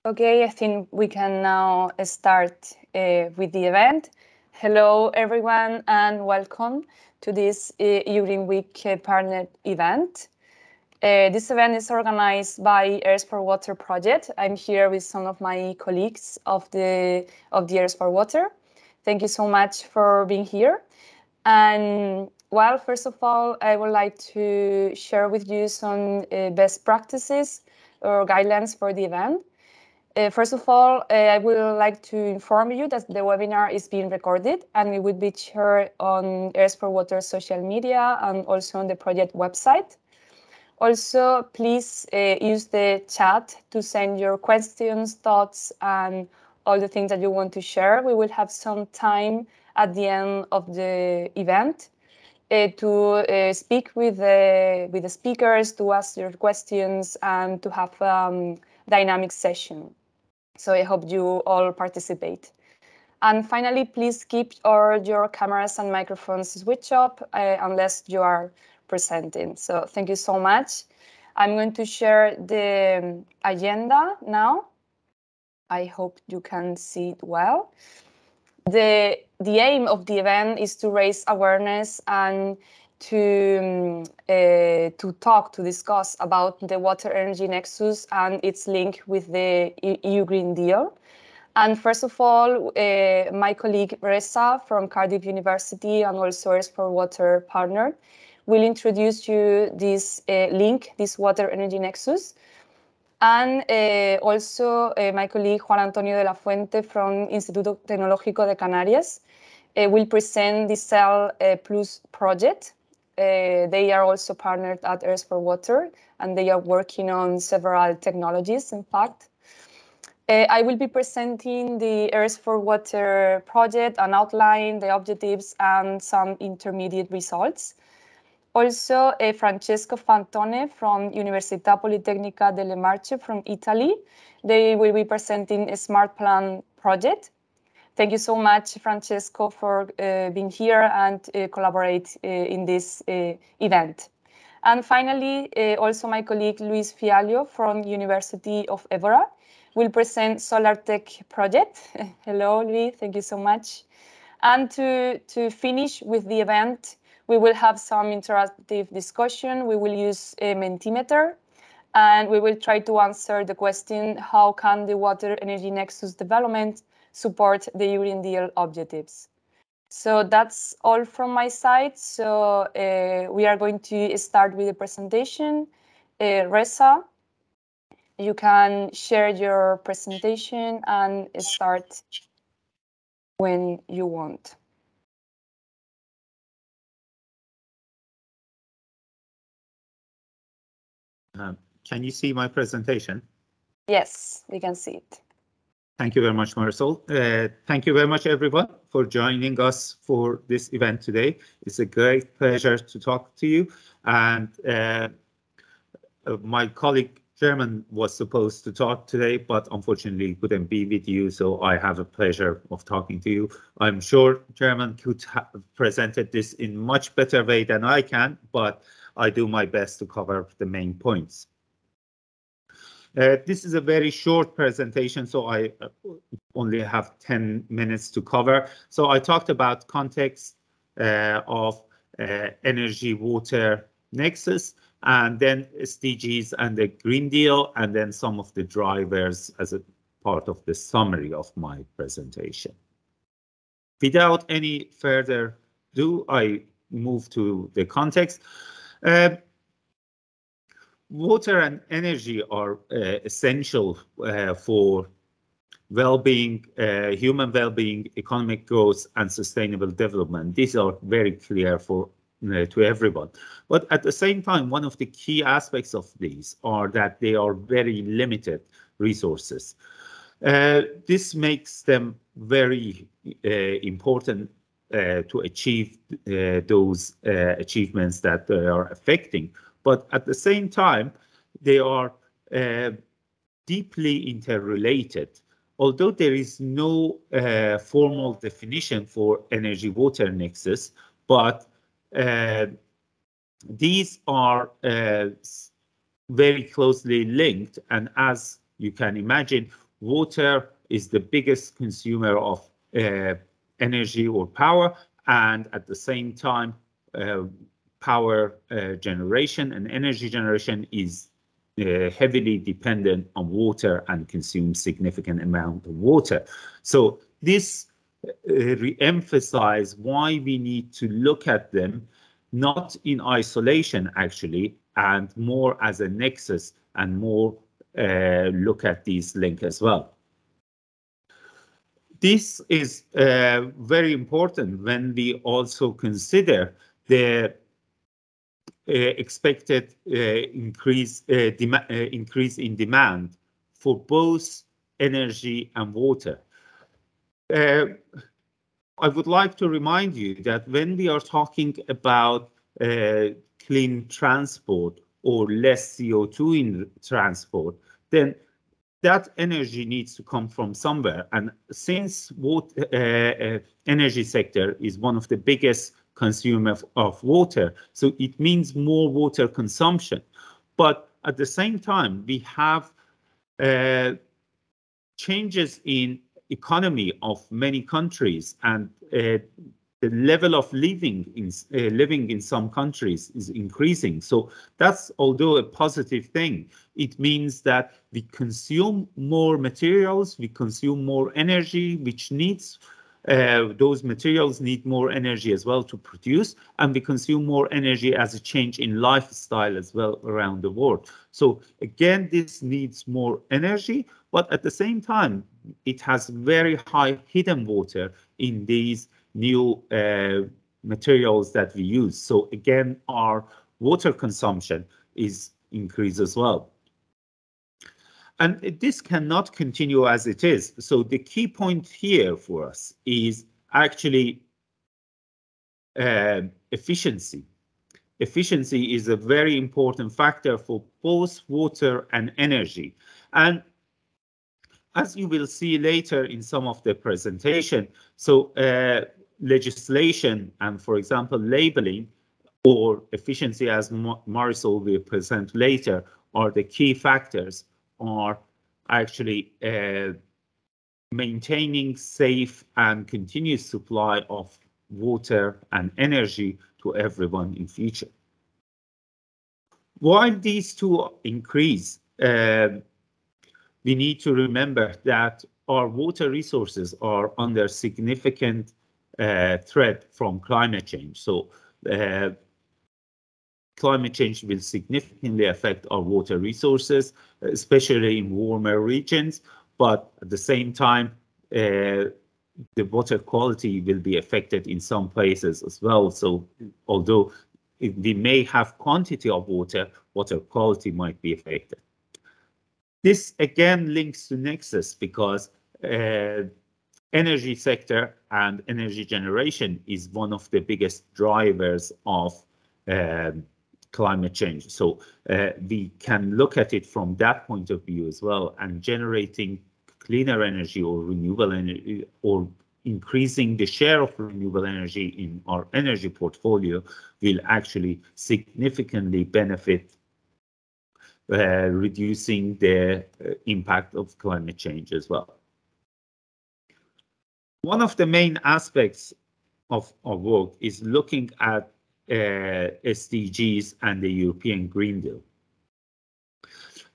Okay, I think we can now start with the event. Hello, everyone, and welcome to this EERES Week partner event. This event is organized by EERES4WATER project. I'm here with some of my colleagues of the EERES4WATER. Thank you so much for being here. And well, first of all, I would like to share with you some best practices or guidelines for the event. First of all, I would like to inform you that the webinar is being recorded and it will be shared on EERES4WATER social media and also on the project website. Also, please use the chat to send your questions, thoughts, and all the things that you want to share. We will have some time at the end of the event to speak with the speakers, to ask your questions, and to have a dynamic session. So I hope you all participate. And finally, please keep your cameras and microphones switched off unless you are presenting. So thank you so much. I'm going to share the agenda now. I hope you can see it well. The aim of the event is to raise awareness and to discuss about the Water-Energy Nexus and its link with the EU Green Deal. And first of all, my colleague Reza from Cardiff University and also EERES4WATER partner will introduce you this link, this Water-Energy Nexus. And also my colleague Juan Antonio de la Fuente from Instituto Tecnológico de Canarias will present the Cell Plus project. They are also partnered at EERES4WATER and they are working on several technologies, in fact. I will be presenting the EERES4WATER project and outline the objectives and some intermediate results. Also, Francesco Fantone from Università Politecnica delle Marche from Italy. They will be presenting a Smart Plan project. Thank you so much, Francesco, for being here and collaborate in this event. And finally, also my colleague Luis Fiallo from University of Évora will present Solar Tech project. Hello, Luis, thank you so much. And to finish with the event, we will have some interactive discussion. We will use a Mentimeter, and we will try to answer the question, how can the Water-Energy Nexus development support the EU Green Deal objectives? So that's all from my side. So we are going to start with the presentation. Reza, you can share your presentation and start when you want. Can you see my presentation? Yes, we can see it. Thank you very much, Marisol. Thank you very much, everyone, for joining us for this event today. It's a great pleasure to talk to you. And my colleague German was supposed to talk today, but unfortunately couldn't be with you. So I have a pleasure of talking to you. I'm sure German could have presented this in much better way than I can, but I do my best to cover the main points. This is a very short presentation, so I only have 10 minutes to cover. So I talked about context of energy water nexus, and then SDGs and the Green Deal, and then some of the drivers as a part of the summary of my presentation. Without any further ado, I move to the context. Water and energy are essential for well-being, human well-being, economic growth, and sustainable development. These are very clear for to everyone. But at the same time, one of the key aspects of these are that they are very limited resources. This makes them very important to achieve those achievements that they are affecting. But at the same time, they are deeply interrelated. Although there is no formal definition for energy water nexus, but these are very closely linked. And as you can imagine, water is the biggest consumer of energy or power, and at the same time, power generation and energy generation is heavily dependent on water and consumes significant amount of water. So this re-emphasize why we need to look at them not in isolation actually, and more as a nexus, and more look at these links as well. This is very important when we also consider the expected increase in demand for both energy and water. I would like to remind you that when we are talking about clean transport or less CO2 in transport, then that energy needs to come from somewhere. And since energy sector is one of the biggest consumer of water, so it means more water consumption. But at the same time, we have changes in economy of many countries, and the level of living in some countries is increasing. So that's, although a positive thing, it means that we consume more materials, we consume more energy, which needs those materials need more energy as well to produce, and we consume more energy as a change in lifestyle as well around the world. So again, this needs more energy, but at the same time, it has very high hidden water in these new materials that we use. So again, our water consumption is increased as well. And this cannot continue as it is. So the key point here for us is actually efficiency. Efficiency is a very important factor for both water and energy. And as you will see later in some of the presentation, so legislation and, for example, labeling or efficiency, as Marisol will present later, are the key factors are actually maintaining safe and continuous supply of water and energy to everyone in future. While these two increase, we need to remember that our water resources are under significant threat from climate change. So climate change will significantly affect our water resources, especially in warmer regions, but at the same time, the water quality will be affected in some places as well. So although we may have quantity of water, water quality might be affected. This again links to Nexus because energy sector and energy generation is one of the biggest drivers of climate change. So we can look at it from that point of view as well, and generating cleaner energy or renewable energy, or increasing the share of renewable energy in our energy portfolio will actually significantly benefit reducing the impact of climate change as well. One of the main aspects of our work is looking at SDGs and the European Green Deal.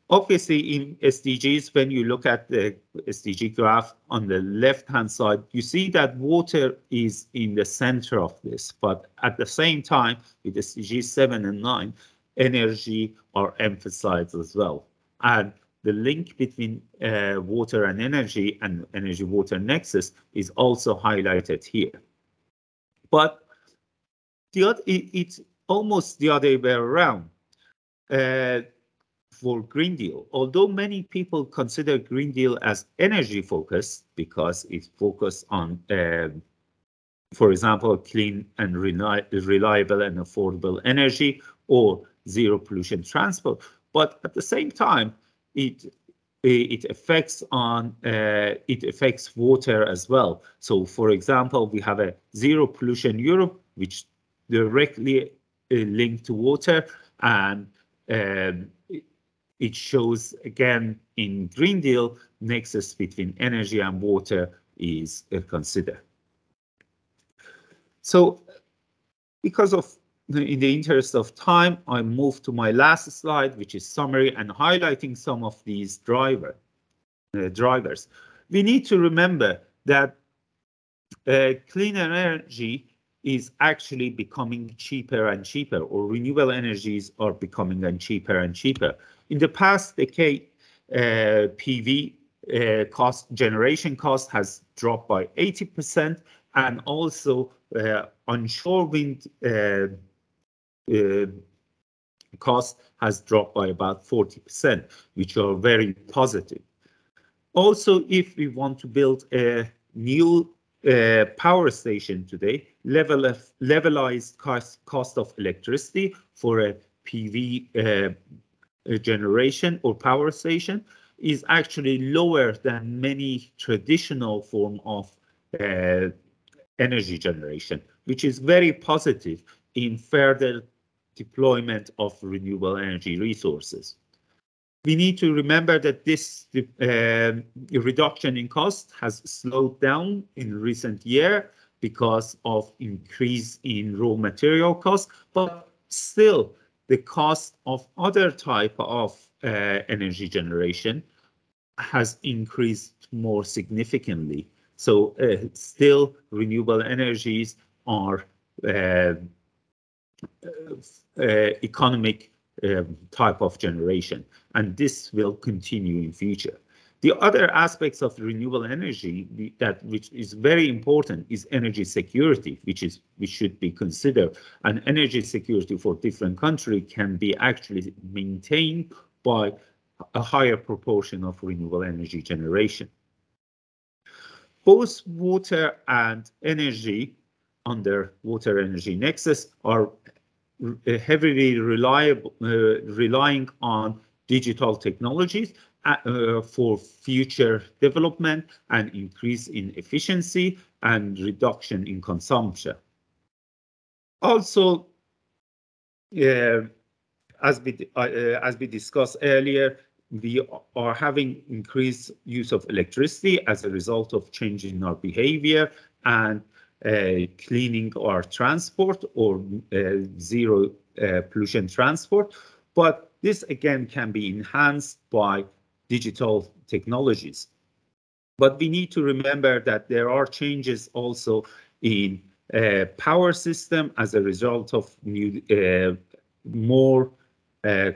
Obviously, in SDGs, when you look at the SDG graph on the left-hand side, you see that water is in the center of this, but at the same time, with SDGs 7 and 9, energy are emphasized as well. And the link between water and energy-water nexus is also highlighted here. But it's almost the other way around for Green Deal. Although many people consider Green Deal as energy focused because it's focused on, for example, clean and reliable and affordable energy or zero pollution transport, but at the same time, it affects water as well. So, for example, we have a zero pollution Europe, which directly linked to water, and it shows again in Green Deal, nexus between energy and water is considered. So because of in the interest of time, I move to my last slide, which is summary and highlighting some of these drivers. We need to remember that clean energy is actually becoming cheaper and cheaper, or renewable energies are becoming cheaper and cheaper. In the past decade, PV generation cost has dropped by 80%, and also onshore wind cost has dropped by about 40%, which are very positive. Also, if we want to build a new power station today, levelized cost of electricity for a PV generation or power station is actually lower than many traditional form of energy generation, which is very positive in further deployment of renewable energy resources. We need to remember that this reduction in cost has slowed down in recent year because of increase in raw material costs, but still the cost of other type of energy generation has increased more significantly. So still renewable energies are economic type of generation, and this will continue in future. The other aspects of renewable energy which is very important is energy security, which should be considered. And energy security for different countries can be actually maintained by a higher proportion of renewable energy generation. Both water and energy under Water-Energy Nexus are heavily relying on digital technologies for future development and increase in efficiency and reduction in consumption. Also, as we discussed earlier, we are having increased use of electricity as a result of changing our behavior and cleaning our transport or zero pollution transport. But this again can be enhanced by digital technologies. But we need to remember that there are changes also in power system as a result of new, more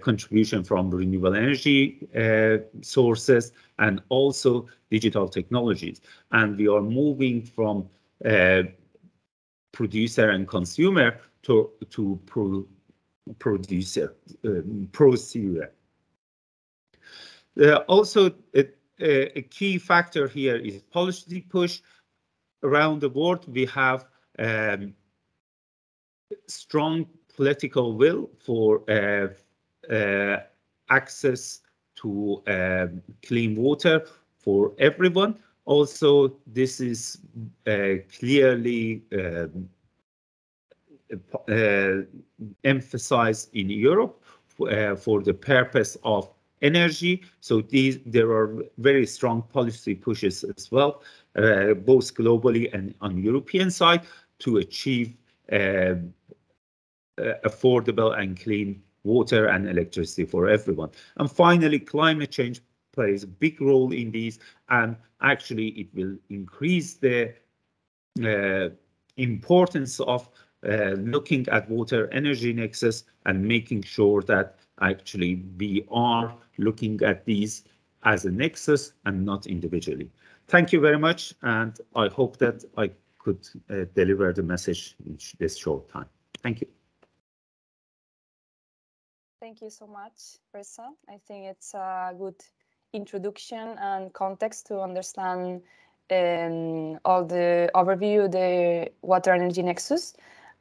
contribution from renewable energy sources and also digital technologies. And we are moving from producer and consumer to producer, prosumer. Also, a key factor here is policy push. Around the world, we have strong political will for access to clean water for everyone. Also, this is clearly emphasized in Europe for the purpose of energy. So there are very strong policy pushes as well, both globally and on European side, to achieve affordable and clean water and electricity for everyone. And finally, climate change plays a big role in these, and actually it will increase the importance of looking at Water-Energy Nexus and making sure that actually we are looking at these as a nexus and not individually. Thank you very much, and I hope that I could deliver the message in this short time. Thank you. Thank you so much, Reza. I think it's a good introduction and context to understand all the overview, the Water-Energy Nexus,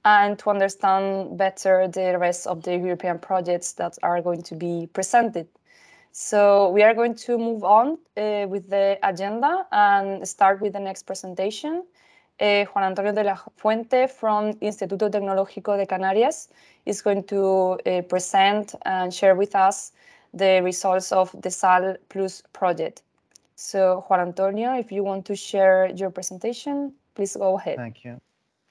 and to understand better the rest of the European projects that are going to be presented. So we are going to move on with the agenda and start with the next presentation. Juan Antonio de la Fuente from Instituto Tecnológico de Canarias is going to present and share with us the results of the SAL Plus project. So Juan Antonio, if you want to share your presentation, please go ahead. Thank you.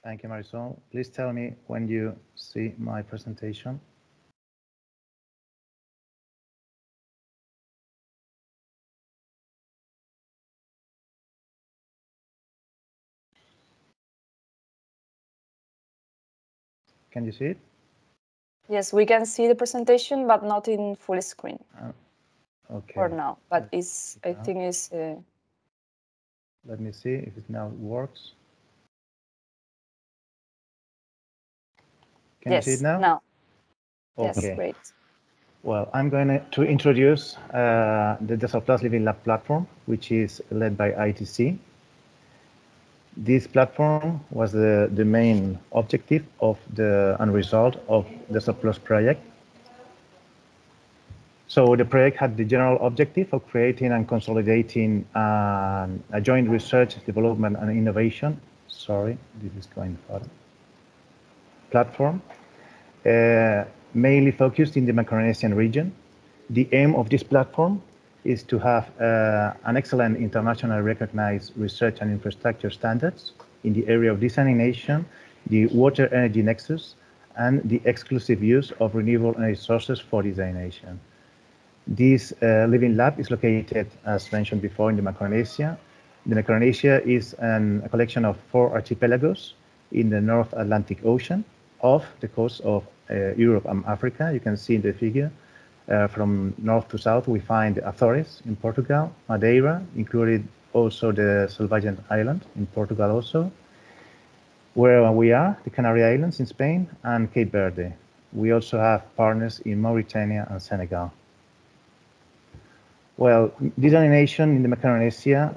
Thank you, Marisol. Please tell me when you see my presentation. Can you see it? Yes, we can see the presentation, but not in full screen. Okay. For now, but it's, I think it's... Let me see if it now works. Can you see it now? Okay. Yes, great. Well, I'm going to introduce the Desert Plus Living Lab platform, which is led by ITC. This platform was the main objective of and result of the Desert Plus project. So the project had the general objective of creating and consolidating a joint research, development, and innovation. Sorry, this is going further. Platform, mainly focused in the Micronesian region. The aim of this platform is to have an excellent internationally recognized research and infrastructure standards in the area of desalination, the Water-Energy Nexus, and the exclusive use of renewable energy sources for desalination. This living lab is located, as mentioned before, in the Micronesia. The Micronesia is a collection of 4 archipelagos in the North Atlantic Ocean off the coast of Europe and Africa. You can see in the figure from north to south, we find the Azores in Portugal, Madeira, included also the Salvajan Island in Portugal also. Where we are, the Canary Islands in Spain and Cape Verde. We also have partners in Mauritania and Senegal. Well, desalination in the Micronesia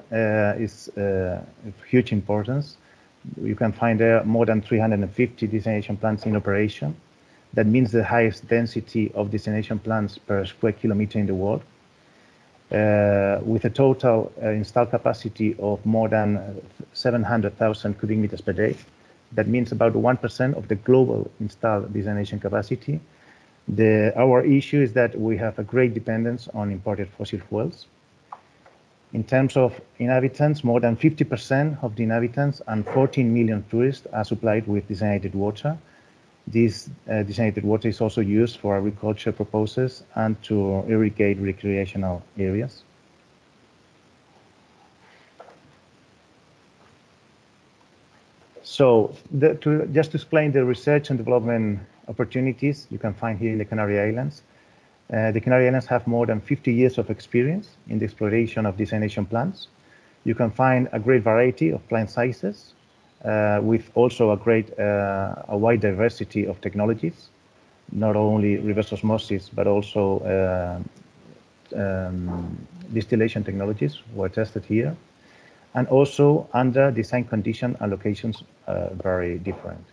is of huge importance. You can find there more than 350 desalination plants in operation. That means the highest density of desalination plants per square kilometer in the world, with a total installed capacity of more than 700,000 cubic meters per day. That means about 1% of the global installed desalination capacity. Our issue is that we have a great dependence on imported fossil fuels. In terms of inhabitants, more than 50% of the inhabitants and 14 million tourists are supplied with desalinated water. This desalinated water is also used for agriculture purposes and to irrigate recreational areas. So just to explain the research and development opportunities you can find here in the Canary Islands. The Canary Islands have more than 50 years of experience in the exploration of desalination plants. You can find a great variety of plant sizes with also a wide diversity of technologies, not only reverse osmosis, but also distillation technologies were tested here. And also under design condition and locations very different.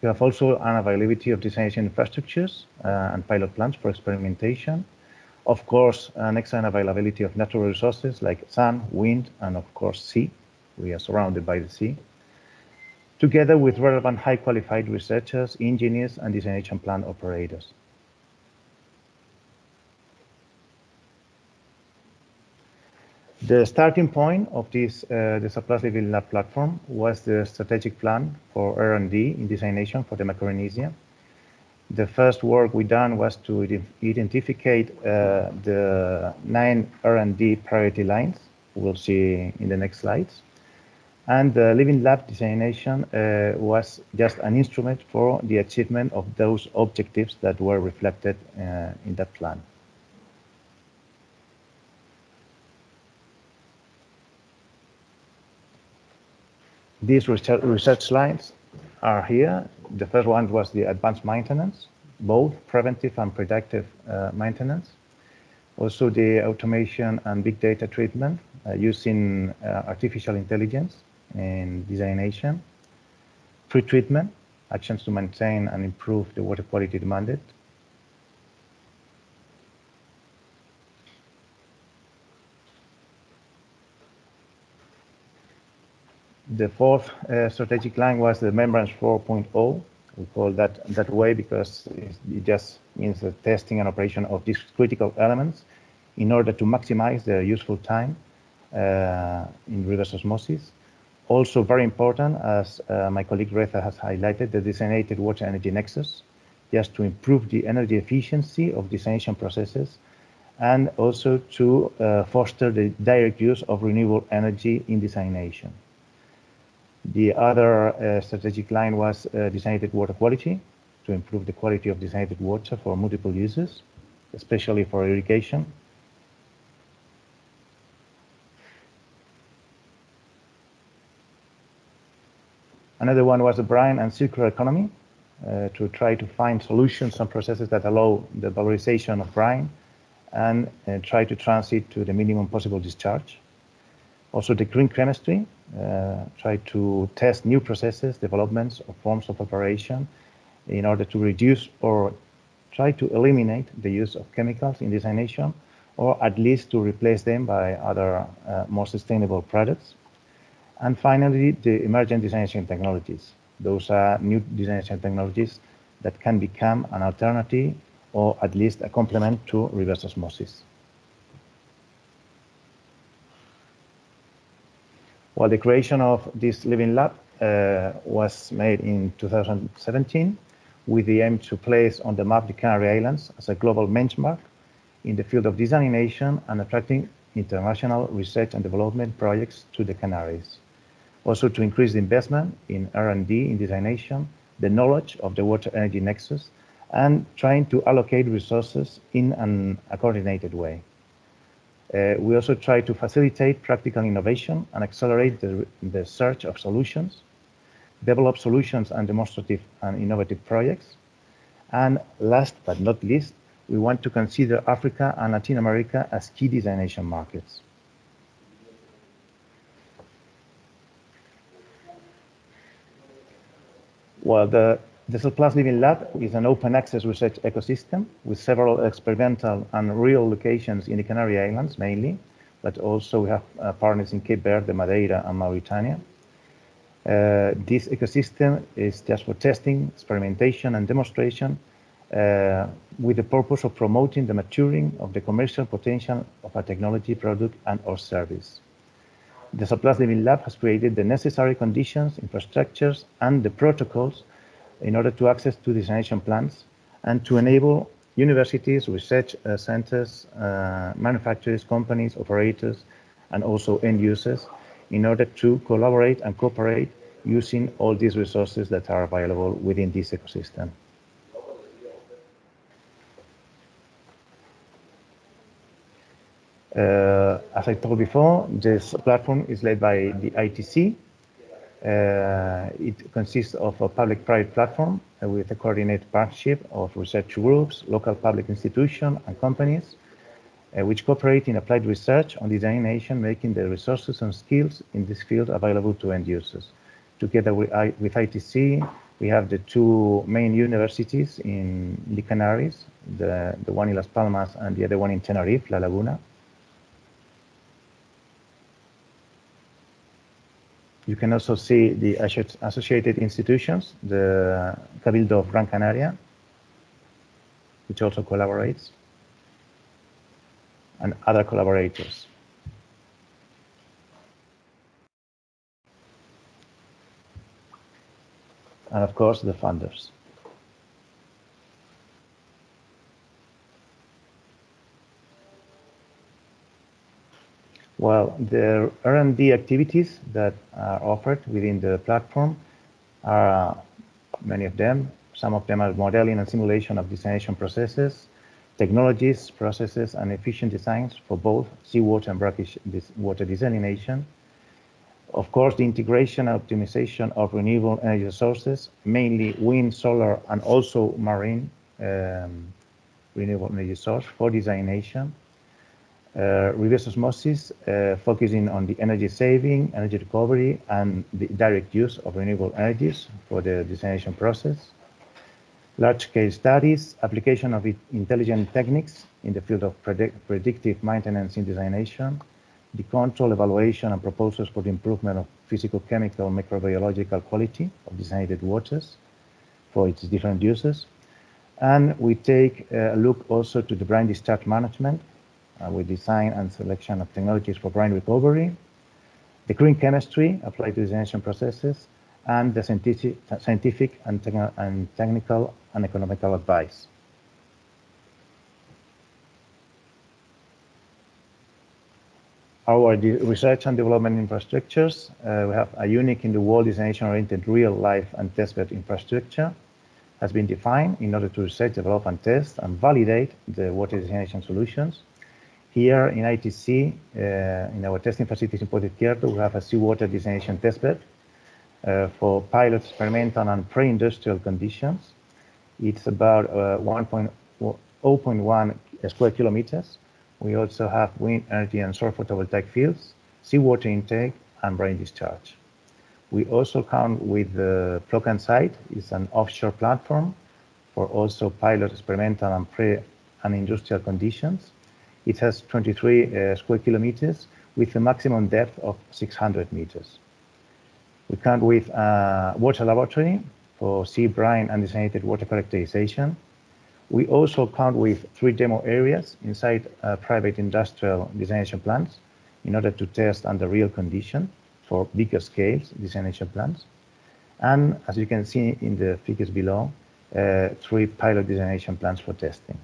You have also an availability of desalination infrastructures and pilot plants for experimentation. Of course, an excellent availability of natural resources like sun, wind, and of course, sea. We are surrounded by the sea. Together with relevant high qualified researchers, engineers, and desalination plant operators. The starting point of this the Surplus Living Lab platform was the strategic plan for R&D in desalination for the Micronesia. The first work we done was to identify the 9 R&D priority lines. We'll see in the next slides. And the Living Lab desalination was just an instrument for the achievement of those objectives that were reflected in that plan. These research lines are here. The first one was the advanced maintenance, both preventive and predictive maintenance. Also the automation and big data treatment using artificial intelligence in desalination. Pre-treatment, actions to maintain and improve the water quality demanded. The fourth strategic line was the Membranes 4.0, We call that way because it just means the testing and operation of these critical elements in order to maximize their useful time in reverse osmosis. Also very important, as my colleague Reza has highlighted, the designated water-energy nexus, just to improve the energy efficiency of desalination processes and also to foster the direct use of renewable energy in desalination. The other strategic line was designated water quality, to improve the quality of designated water for multiple uses, especially for irrigation. Another one was the brine and circular economy, to try to find solutions and processes that allow the valorization of brine and try to transit to the minimum possible discharge. Also the green chemistry, try to test new processes, developments, or forms of operation in order to reduce or try to eliminate the use of chemicals in desalination, or at least to replace them by other more sustainable products. And finally, the emergent desalination technologies. Those are new desalination technologies that can become an alternative or at least a complement to reverse osmosis. Well, the creation of this living lab was made in 2017 with the aim to place on the map the Canary Islands as a global benchmark in the field of desalination and attracting international research and development projects to the Canaries. Also to increase the investment in R&D in desalination, the knowledge of the water-energy nexus, and trying to allocate resources in a coordinated way. We also try to facilitate practical innovation and accelerate the search of solutions, develop solutions and demonstrative and innovative projects. And last but not least, we want to consider Africa and Latin America as key desalination markets. Well, the Cellulose Living Lab is an open access research ecosystem with several experimental and real locations in the Canary Islands mainly, but also we have partners in Cape Verde, Madeira, and Mauritania. This ecosystem is just for testing, experimentation, and demonstration with the purpose of promoting the maturing of the commercial potential of a technology, product, and/or service. The Cellulose Living Lab has created the necessary conditions, infrastructures, and the protocols in order to access to desalination plants and to enable universities, research centers, manufacturers, companies, operators, and also end users in order to collaborate and cooperate using all these resources that are available within this ecosystem. As I told before, this platform is led by the ITC. It consists of a public-private platform with a coordinated partnership of research groups, local public institutions, and companies, which cooperate in applied research on desalination, making the resources and skills in this field available to end users. Together with ITC, we have the two main universities in the Canaries, the one in Las Palmas and the other one in Tenerife, La Laguna. You can also see the associated institutions, the Cabildo of Gran Canaria, which also collaborates, and other collaborators. And of course, the funders. Well, the R&D activities that are offered within the platform are many of them. Some of them are modeling and simulation of desalination processes, technologies, processes, and efficient designs for both seawater and brackish water desalination. Of course, the integration and optimization of renewable energy sources, mainly wind, solar, and also marine renewable energy source for desalination. Reverse osmosis, focusing on the energy saving, energy recovery, and the direct use of renewable energies for the desalination process. Large-scale studies, application of intelligent techniques in the field of predictive maintenance in desalination, the control, evaluation, and proposals for the improvement of physical, chemical, microbiological quality of desalinated waters, for its different uses. And we take a look also to the brine discharge management with design and selection of technologies for brine recovery, the green chemistry applied to desalination processes, and the scientific and technical and economical advice. Our research and development infrastructures, we have a unique in the world desalination-oriented real-life and testbed infrastructure has been defined in order to research, develop, and test and validate the water desalination solutions. Here in ITC, in our testing facilities in Puerto, we have a seawater desalination testbed for pilot, experimental, and pre-industrial conditions. It's about 0.1 square kilometers. We also have wind energy and solar photovoltaic fields, seawater intake, and brine discharge. We also count with the Plocan site. It's an offshore platform for also pilot, experimental, and pre- and industrial conditions. It has 23 square kilometers with a maximum depth of 600 meters. We count with a water laboratory for sea brine and desalinated water characterization. We also count with 3 demo areas inside private industrial desalination plants in order to test under real conditions for bigger scales desalination plants. And as you can see in the figures below, 3 pilot desalination plants for testing.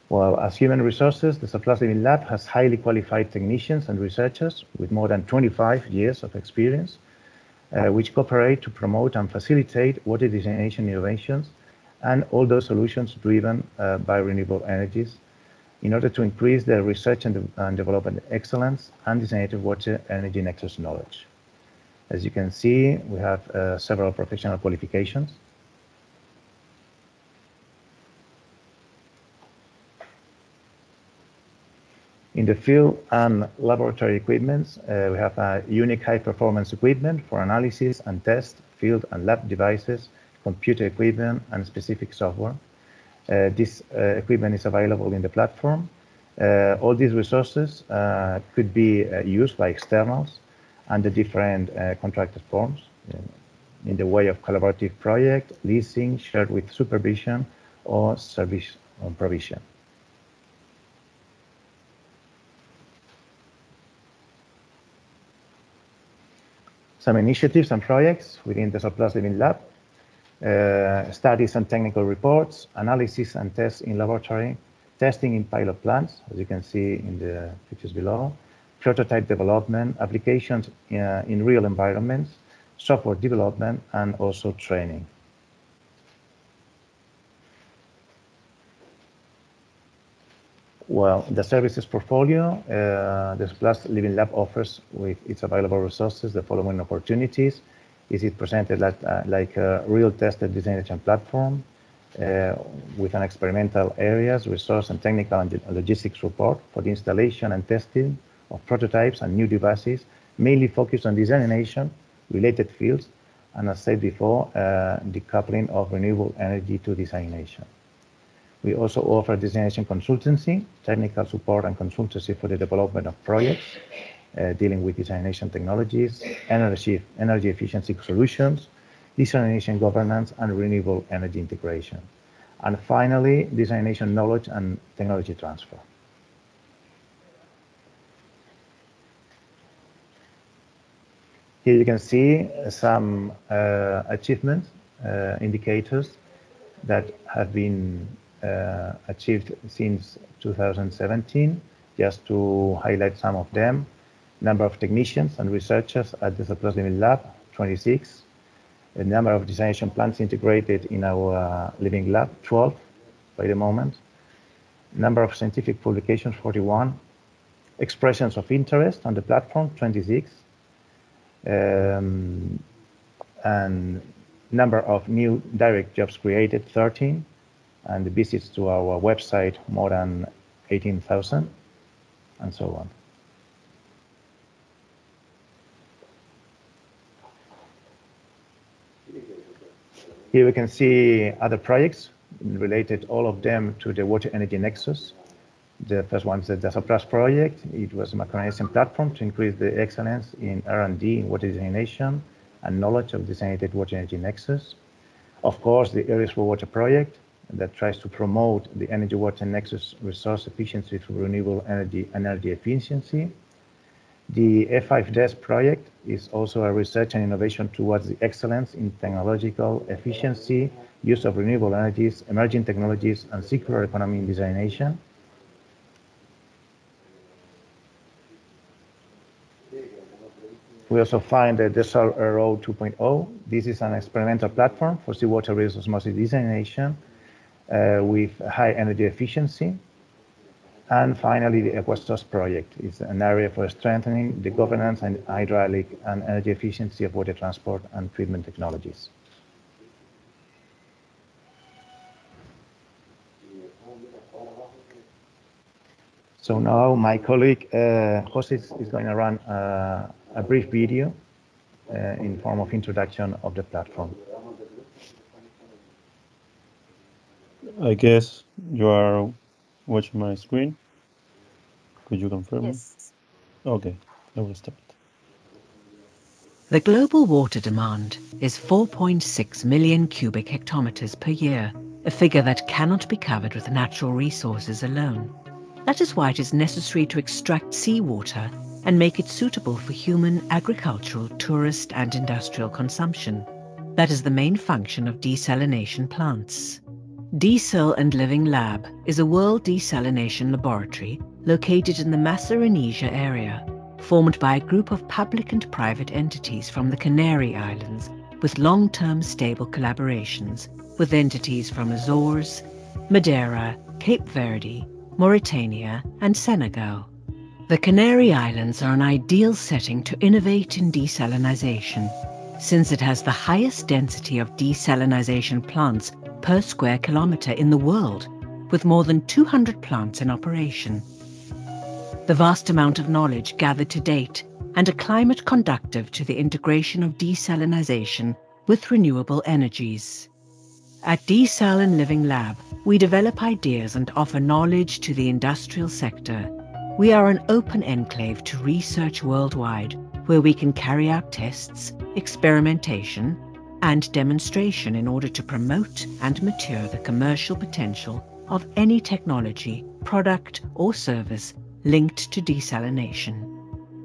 Well, as human resources, the Surplus Living Lab has highly qualified technicians and researchers with more than 25 years of experience, which cooperate to promote and facilitate water desalination innovations and all those solutions driven by renewable energies in order to increase the research and development excellence and designated Water-Energy Nexus knowledge. As you can see, we have several professional qualifications. In the field and laboratory equipments, we have a unique high-performance equipment for analysis and test, field and lab devices, computer equipment, and specific software. This equipment is available in the platform. All these resources could be used by externals under different contracted forms in the way of collaborative project, leasing, shared with supervision, or service provision. Some initiatives and projects within the Surplus Living Lab, studies and technical reports, analysis and tests in laboratory, testing in pilot plants, as you can see in the pictures below, prototype development, applications in real environments, software development, and also training. Well, the services portfolio, the Surplus Living Lab offers with its available resources the following opportunities. Is it presented like a real tested desalination platform with an experimental areas, resource and technical and logistics support for the installation and testing of prototypes and new devices, mainly focused on desalination related fields, and as said before, decoupling of renewable energy to desalination. We also offer desalination consultancy, technical support and consultancy for the development of projects dealing with desalination technologies, energy efficiency solutions, desalination governance, and renewable energy integration. And finally, desalination knowledge and technology transfer. Here you can see some achievements, indicators that have been achieved since 2017, just to highlight some of them. Number of technicians and researchers at the Surplus Living Lab, 26. The number of desalination plants integrated in our Living Lab, 12 by the moment. Number of scientific publications, 41. Expressions of interest on the platform, 26. And number of new direct jobs created, 13. And the visits to our website, more than 18,000, and so on. Here we can see other projects related, all of them, to the Water-Energy Nexus. The first one is the DASA+ project. It was a mechanization platform to increase the excellence in R&D in water desalination and knowledge of designated Water-Energy Nexus. Of course, the EERES4WATER project that tries to promote the energy-water nexus resource efficiency through renewable energy and energy efficiency. The F5DES project is also a research and innovation towards the excellence in technological efficiency, use of renewable energies, emerging technologies, and circular economy in desalination. We also find the DESAL-RO 2.0. This is an experimental platform for seawater reverse osmosis desalination with high energy efficiency. And finally, the EQUASOS project is an area for strengthening the governance and hydraulic and energy efficiency of water transport and treatment technologies. So now my colleague Jose is going to run a brief video in form of introduction of the platform. I guess you are watching my screen. Could you confirm? Yes. Okay, I will start. The global water demand is 4.6 million cubic hectometers per year, a figure that cannot be covered with natural resources alone. That is why it is necessary to extract seawater and make it suitable for human, agricultural, tourist and industrial consumption. That is the main function of desalination plants. Desal and Living Lab is a world desalination laboratory located in the Macaronesia area, formed by a group of public and private entities from the Canary Islands, with long-term stable collaborations with entities from Azores, Madeira, Cape Verde, Mauritania and Senegal. The Canary Islands are an ideal setting to innovate in desalination, since it has the highest density of desalination plants per square kilometre in the world, with more than 200 plants in operation. The vast amount of knowledge gathered to date and a climate conducive to the integration of desalination with renewable energies. At Desal and Living Lab, we develop ideas and offer knowledge to the industrial sector. We are an open enclave to research worldwide, where we can carry out tests, experimentation, and demonstration in order to promote and mature the commercial potential of any technology, product, or service linked to desalination.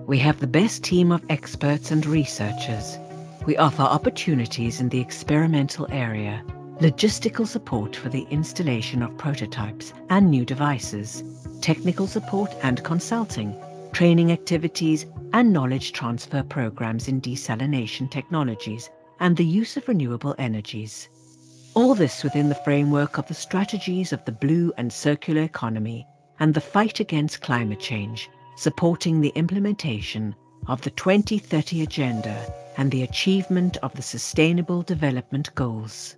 We have the best team of experts and researchers. We offer opportunities in the experimental area, logistical support for the installation of prototypes and new devices, technical support and consulting, training activities and knowledge transfer programs in desalination technologies and the use of renewable energies. All this within the framework of the strategies of the blue and circular economy and the fight against climate change, supporting the implementation of the 2030 Agenda and the achievement of the Sustainable Development Goals.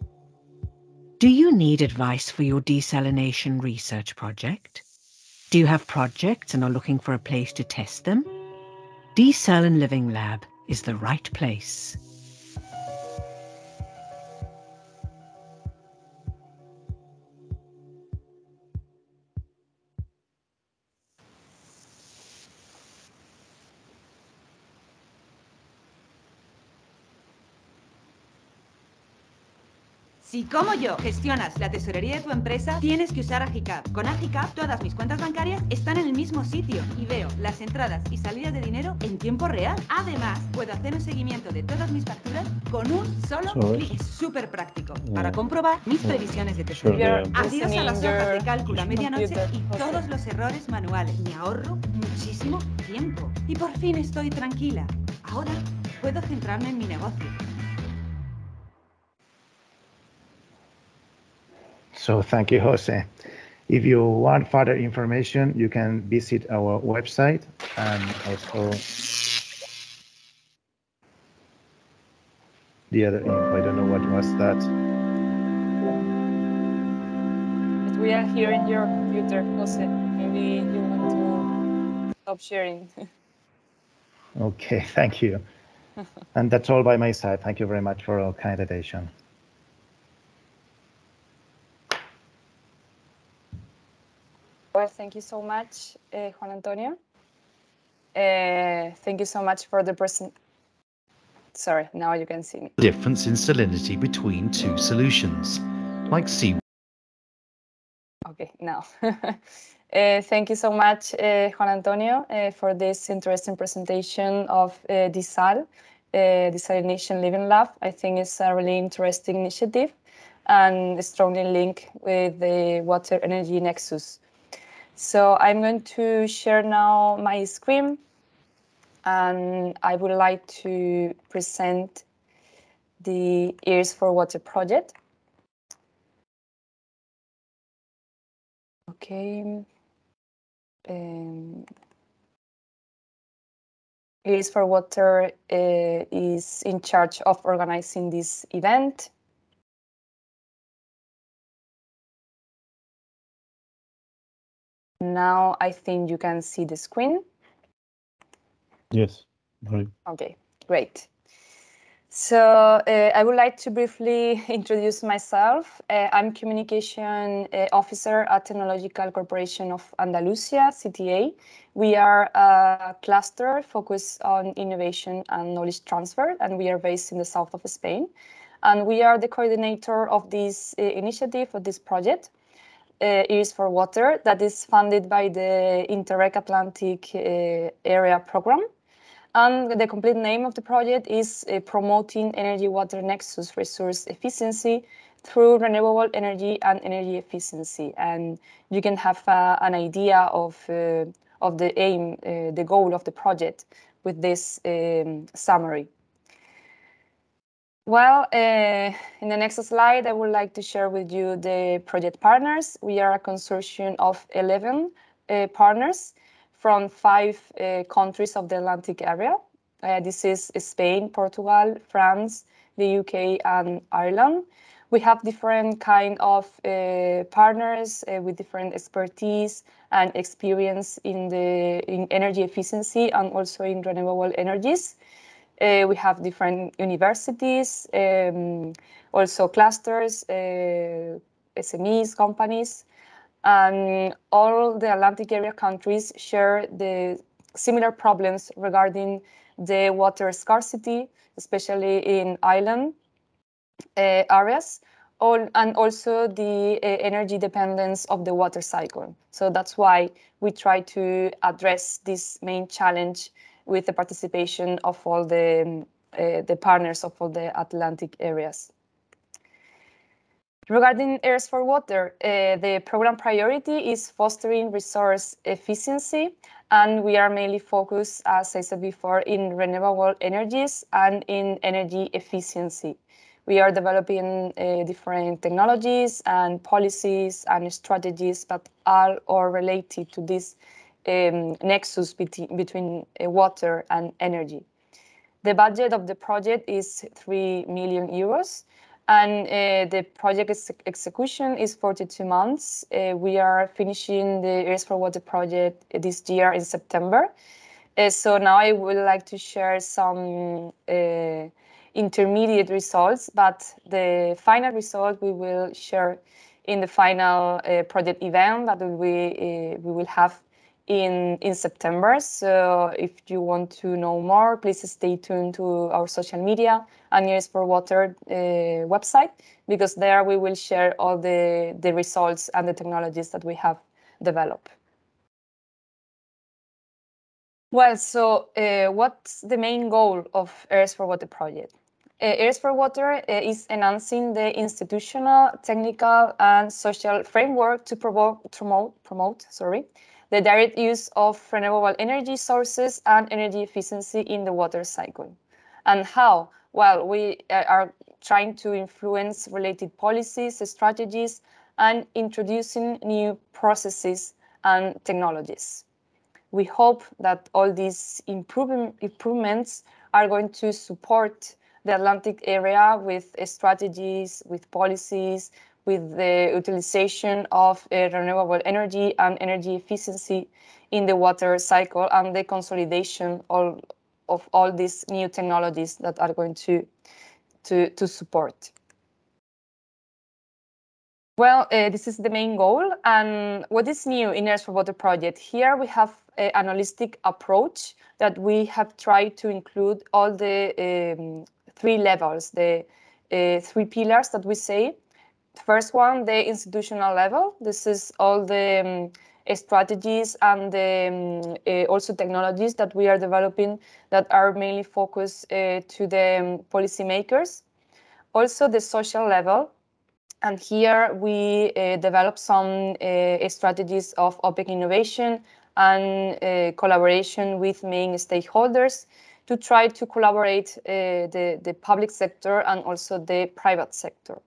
Do you need advice for your desalination research project? Do you have projects and are looking for a place to test them? Desal and Living Lab is the right place. Si como yo gestionas la tesorería de tu empresa, tienes que usar Agicap. Con Agicap todas mis cuentas bancarias están en el mismo sitio y veo las entradas y salidas de dinero en tiempo real. Además, puedo hacer un seguimiento de todas mis facturas con un solo clic. Es súper práctico para comprobar mis previsiones de tesorería. Adiós a las hojas de cálculo a medianoche y todos los errores manuales. Me ahorro muchísimo tiempo. Y por fin estoy tranquila. Ahora puedo centrarme en mi negocio. So thank you, Jose. If you want further information, you can visit our website and also the other info. I don't know what was that. But we are here in your computer, Jose. Maybe you want to stop sharing. Okay, thank you. And that's all by my side. Thank you very much for your kind attention. Well, thank you so much, Juan Antonio. Thank you so much for the present. Sorry, now you can see me. Difference in salinity between two solutions, like sea. Okay, now. Thank you so much, Juan Antonio, for this interesting presentation of DESAL, Desalination Living Lab. I think it's a really interesting initiative and strongly linked with the Water-Energy Nexus. So I'm going to share now my screen, and I would like to present the EERES4WATER project. Okay. EERES4WATER is in charge of organizing this event. Now I think you can see the screen. Yes. Right. Okay, great. So I would like to briefly introduce myself. I'm Communication Officer at Technological Corporation of Andalusia, CTA. We are a cluster focused on innovation and knowledge transfer, and we are based in the south of Spain. And we are the coordinator of this initiative, of this project, EERES4WATER, that is funded by the Interreg Atlantic Area Program. And the complete name of the project is Promoting Energy-Water Nexus Resource Efficiency through Renewable Energy and Energy Efficiency. And you can have an idea of the aim, the goal of the project with this summary. Well, in the next slide, I would like to share with you the project partners. We are a consortium of 11 partners from 5 countries of the Atlantic area. This is Spain, Portugal, France, the UK, and Ireland. We have different kind of partners with different expertise and experience in energy efficiency and also in renewable energies. We have different universities, also clusters, SMEs, companies, and all the Atlantic area countries share the similar problems regarding the water scarcity, especially in island areas, and also the energy dependence of the water cycle. So that's why we try to address this main challenge with the participation of all the partners of all the Atlantic areas. Regarding EERES4WATER, the program priority is fostering resource efficiency, and we are mainly focused, as I said before, in renewable energies and in energy efficiency. We are developing different technologies and policies and strategies that are all related to this nexus between water and energy. The budget of the project is 3 million euros. And the project execution is 42 months. We are finishing the EERES4WATER project this year in September. So now I would like to share some intermediate results, but the final result we will share in the final project event that we will have in September. So if you want to know more, please stay tuned to our social media and EERES4WATER website, because there we will share all the results and the technologies that we have developed. Well, so what's the main goal of EERES4WATER project? EERES4WATER is enhancing the institutional, technical, and social framework to promote the direct use of renewable energy sources and energy efficiency in the water cycle. And how? Well, we are trying to influence related policies, strategies, and introducing new processes and technologies. We hope that all these improvements are going to support the Atlantic area with strategies, with policies, with the utilization of renewable energy and energy efficiency in the water cycle, and the consolidation of all these new technologies that are going to support. Well, this is the main goal. And what is new in EERES4WATER project? Here we have an analytic approach that we have tried to include all the 3 levels, the 3 pillars that we say. First one, the institutional level. This is all the strategies and the, also technologies that we are developing that are mainly focused to the policymakers. Also the social level. And here we develop some strategies of open innovation and collaboration with main stakeholders to try to collaborate the public sector and also the private sector.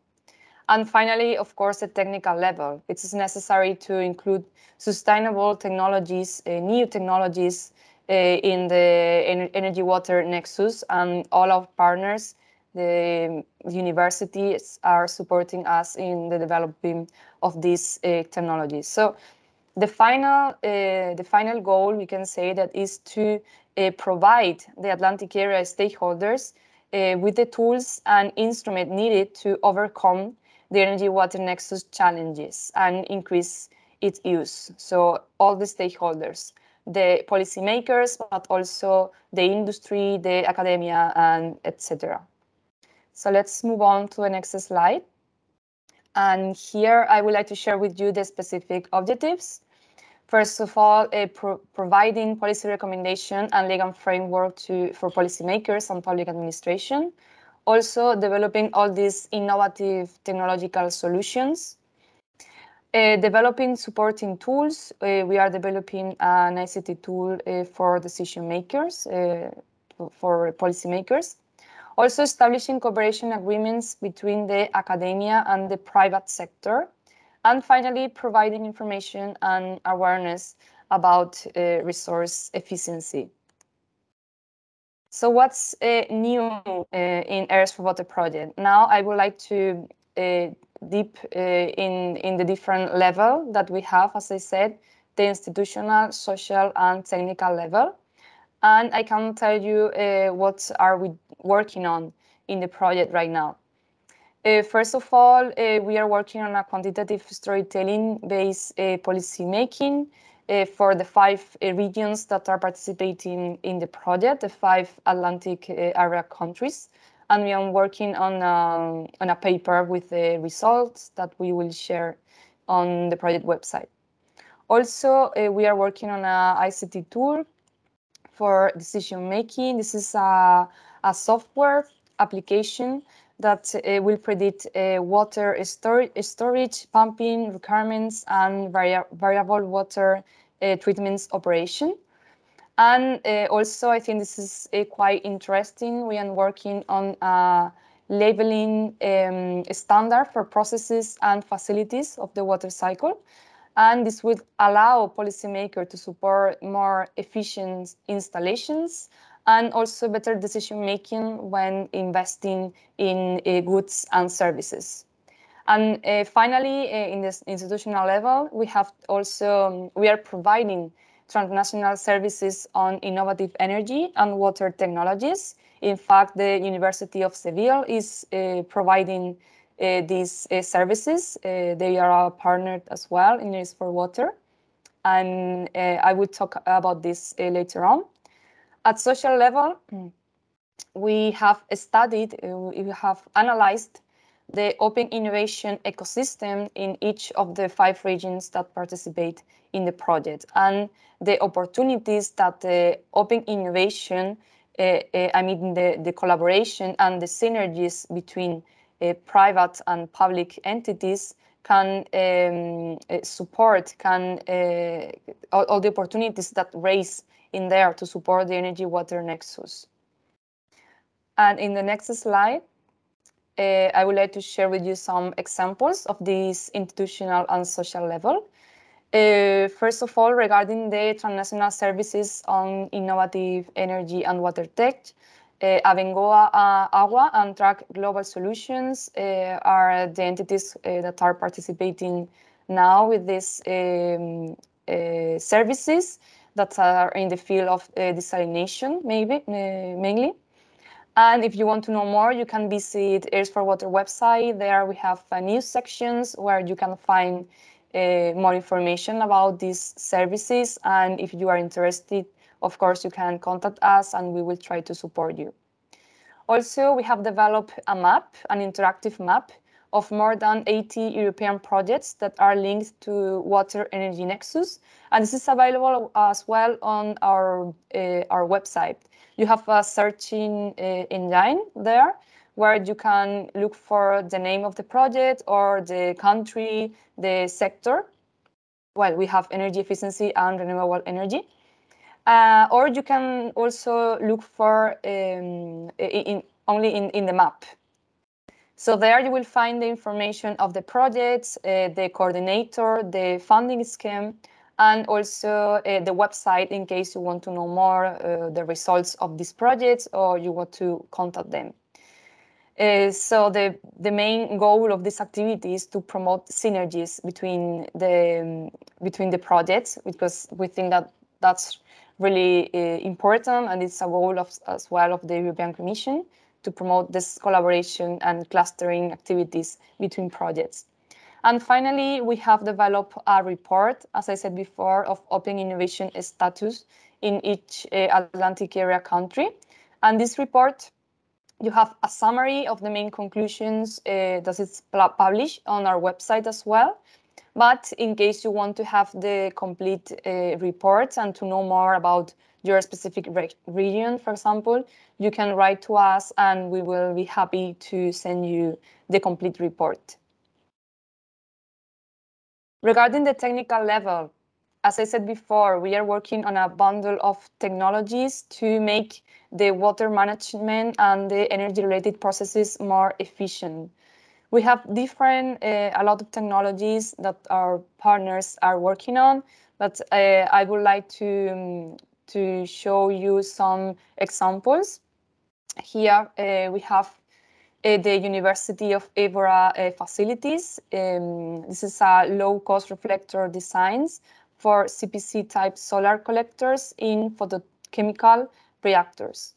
And finally, of course, the technical level. It is necessary to include sustainable technologies, new technologies in the energy water nexus, and all our partners, the universities, are supporting us in the developing of these technologies. So the final goal, we can say, that is to provide the Atlantic area stakeholders with the tools and instruments needed to overcome the energy water nexus challenges and increase its use. So all the stakeholders, the policymakers, but also the industry, the academia, and etc. So let's move on to the next slide. And here I would like to share with you the specific objectives. First of all, providing policy recommendation and legal framework for policymakers and public administration. Also developing all these innovative technological solutions. Developing supporting tools. We are developing an ICT tool for decision makers, for policymakers. Also establishing cooperation agreements between the academia and the private sector. And finally, providing information and awareness about resource efficiency. So what's new in EERES4WATER project? Now I would like to deep in the different level that we have, as I said, the institutional, social, and technical level. And I can tell you what are we working on in the project right now. First of all, we are working on a quantitative storytelling-based policy making for the 5 regions that are participating in the project, the 5 Atlantic area countries. And we are working on a paper with the results that we will share on the project website. Also, we are working on an ICT tool for decision making. This is a software application that will predict water storage, pumping requirements, and variable water treatments operation. And also, I think this is quite interesting. We are working on a labeling standard for processes and facilities of the water cycle. And this would allow policymakers to support more efficient installations and also better decision-making when investing in goods and services. And finally, in this institutional level, we are providing transnational services on innovative energy and water technologies. In fact, the University of Seville is providing these services. They are a partner as well in EERES4WATER. And I will talk about this later on. At social level, we have studied, we have analyzed the open innovation ecosystem in each of the 5 regions that participate in the project, and the opportunities that the open innovation, the collaboration and the synergies between private and public entities can support, all the opportunities that raise in there to support the energy water nexus. And in the next slide, I would like to share with you some examples of this institutional and social level. First of all, regarding the transnational services on innovative energy and water tech, Abengoa Agua and Track Global Solutions are the entities that are participating now with these services that are in the field of desalination, mainly. And if you want to know more, you can visit EERES4WATER website. There we have news sections where you can find more information about these services. And if you are interested, of course, you can contact us and we will try to support you. Also, we have developed a map, an interactive map of more than 80 European projects that are linked to Water-Energy Nexus. And this is available as well on our website. You have a searching engine there where you can look for the name of the project or the country, the sector. Well, we have energy efficiency and renewable energy. Or you can also look for only in the map. So there you will find the information of the projects, the coordinator, the funding scheme, and also the website in case you want to know more the results of these projects or you want to contact them. So the main goal of this activity is to promote synergies between the projects, because we think that that's really important, and it's a goal as well of the European Commission to promote this collaboration and clustering activities between projects. And finally, we have developed a report, as I said before, of open innovation status in each Atlantic area country. And this report, you have a summary of the main conclusions that is published on our website as well. But in case you want to have the complete report and to know more about your specific region, for example, you can write to us and we will be happy to send you the complete report. Regarding the technical level, as I said before, we are working on a bundle of technologies to make the water management and the energy-related processes more efficient. We have a lot of technologies that our partners are working on, but I would like to show you some examples. Here we have the University of Évora facilities. This is a low-cost reflector designs for CPC-type solar collectors in photochemical reactors.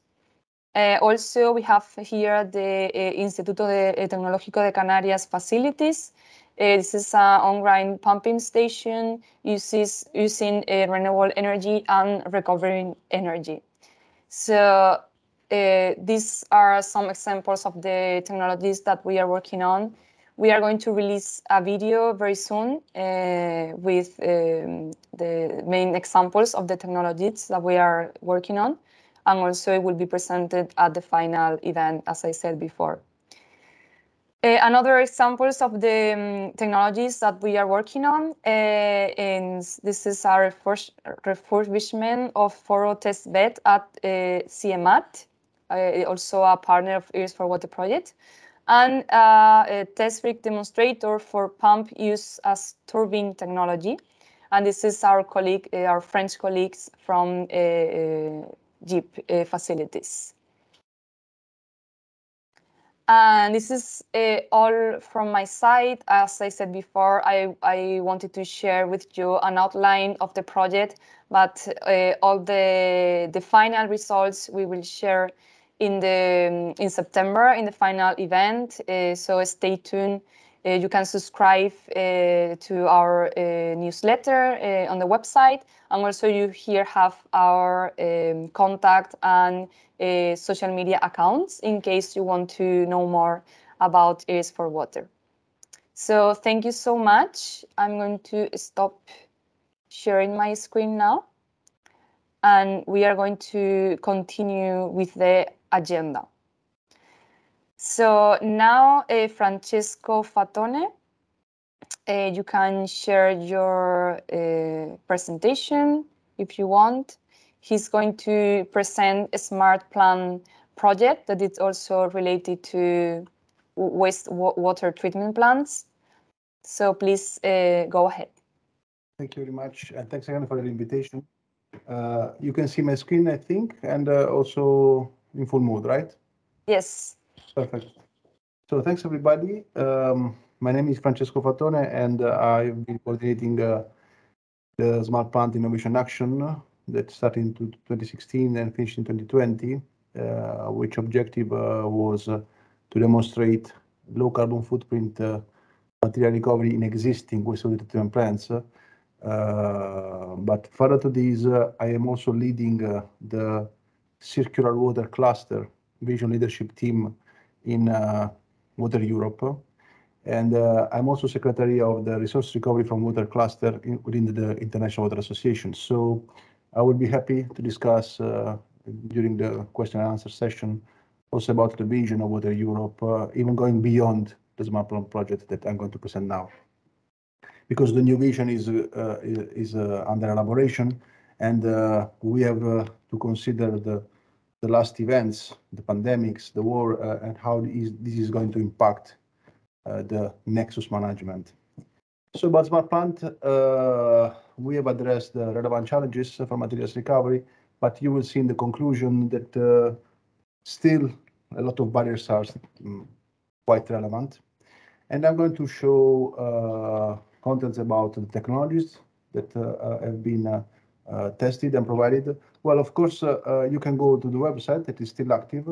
Also, we have here the Instituto Tecnológico de Canarias facilities. This is an on-ground pumping station using renewable energy and recovering energy. So these are some examples of the technologies that we are working on. We are going to release a video very soon with the main examples of the technologies that we are working on. And also it will be presented at the final event, as I said before. Another examples of the technologies that we are working on, and this is our refurbishment of furrow test bed at CMAT, also a partner of EERES4WATER project, and a test rig demonstrator for pump use as turbine technology. And this is our colleague, our French colleagues from JEEP facilities. And this is all from my side. As I said before, I wanted to share with you an outline of the project, but all the final results we will share in September in the final event. So stay tuned. You can subscribe to our newsletter on the website, and also you here have our contact and social media accounts in case you want to know more about EERES4WATER. So thank you so much. I'm going to stop sharing my screen now, and we are going to continue with the agenda. So now, Francesco Fatone, you can share your presentation if you want. He's going to present a smart plant project that is also related to wastewater treatment plants. So please go ahead. Thank you very much, and thanks again for the invitation. You can see my screen, I think, and also in full mode, right? Yes. Perfect. So thanks, everybody. My name is Francesco Fatone, and I've been coordinating the Smart Plant Innovation Action that started in 2016 and finished in 2020. which objective was to demonstrate low carbon footprint material recovery in existing wastewater treatment plants. But further to this, I am also leading the Circular Water Cluster Vision Leadership Team in Water Europe. And I'm also secretary of the Resource Recovery from Water Cluster within the International Water Association. So I would be happy to discuss during the question and answer session also about the vision of Water Europe, even going beyond the Smart Plan project that I'm going to present now. Because the new vision is under elaboration, and we have to consider the last events, the pandemics, the war, and how this is going to impact the Nexus management. So about Smart Plant, we have addressed the relevant challenges for materials recovery, but you will see in the conclusion that still a lot of barriers are quite relevant. And I'm going to show contents about the technologies that have been tested and provided. Well, of course, you can go to the website that is still active,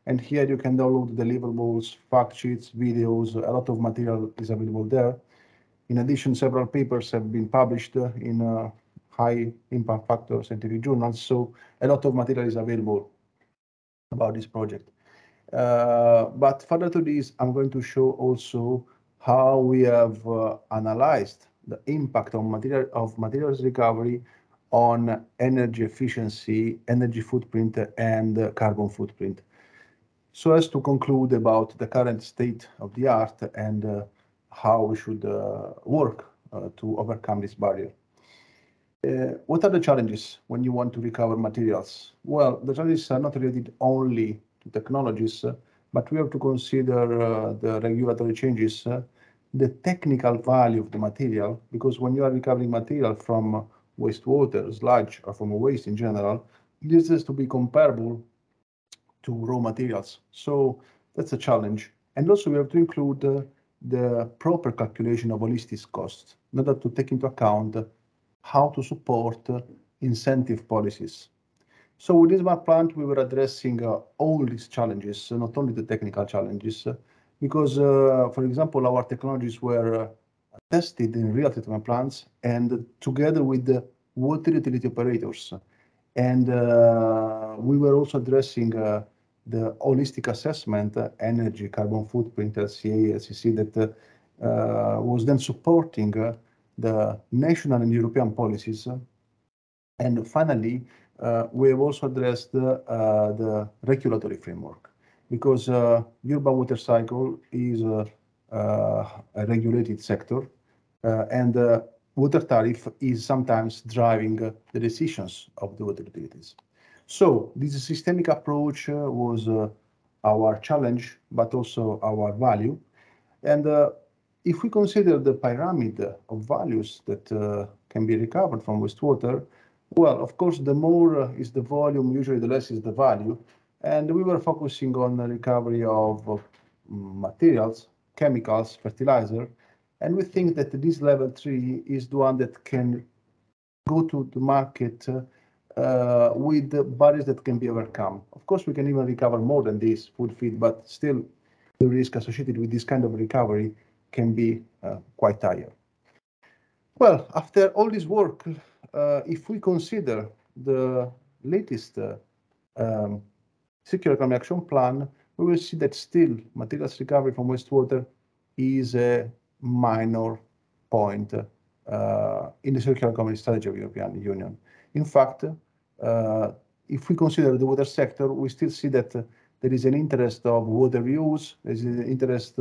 and here you can download deliverables, fact sheets, videos. A lot of material is available there. In addition, several papers have been published in high impact factor scientific journals, so a lot of material is available about this project. But further to this, I'm going to show also how we have analyzed the impact of materials recovery on energy efficiency, energy footprint, and carbon footprint, so as to conclude about the current state of the art and how we should work to overcome this barrier. What are the challenges when you want to recover materials? Well, the challenges are not related only to technologies, but we have to consider the regulatory changes, the technical value of the material, because when you are recovering material from wastewater, sludge, or from waste in general, this has to be comparable to raw materials. So that's a challenge. And also we have to include the proper calculation of holistic costs in order to take into account how to support incentive policies. So with this Smart Plant, we were addressing all these challenges, not only the technical challenges, because, for example, our technologies were tested in real treatment plants and together with the water utility operators. And we were also addressing the holistic assessment, energy, carbon footprint, LCA, LCC, that was then supporting the national and European policies. And finally, we have also addressed the regulatory framework, because urban water cycle is a regulated sector, and water tariff is sometimes driving the decisions of the water utilities. So this systemic approach was our challenge, but also our value. And if we consider the pyramid of values that can be recovered from wastewater, well, of course, the more is the volume, usually the less is the value. And we were focusing on the recovery of materials, chemicals, fertilizer. And we think that this level 3 is the one that can go to the market with the barriers that can be overcome. Of course, we can even recover more than this food feed, but still the risk associated with this kind of recovery can be quite higher. Well, after all this work, if we consider the latest Circular Economy Action Plan, we will see that still materials recovery from wastewater is a minor point in the Circular Economy strategy of the European Union. In fact, if we consider the water sector, we still see that there is an interest of water reuse, there is an interest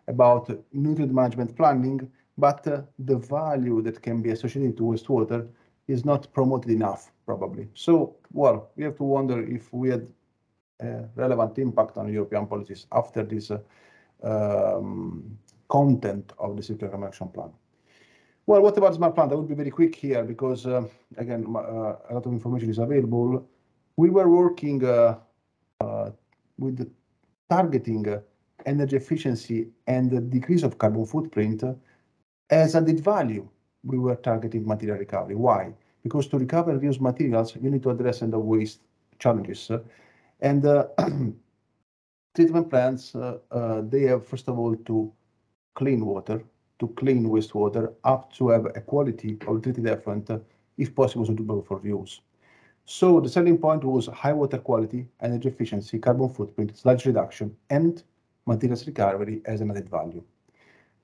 about nutrient management planning, but the value that can be associated to wastewater is not promoted enough, probably. So, well, we have to wonder if we had a relevant impact on European policies after this content of the Circular Action Plan. Well, what about Smart Plant? I will be very quick here because, again, a lot of information is available. We were working with targeting energy efficiency and the decrease of carbon footprint as added value. We were targeting material recovery. Why? Because to recover and reuse materials, you need to address end of waste challenges. And treatment plants, they have, first of all, to clean water, to clean wastewater, up to have a quality of treated effluent, if possible, suitable for use. So the selling point was high water quality, energy efficiency, carbon footprint, sludge reduction, and materials recovery as an added value.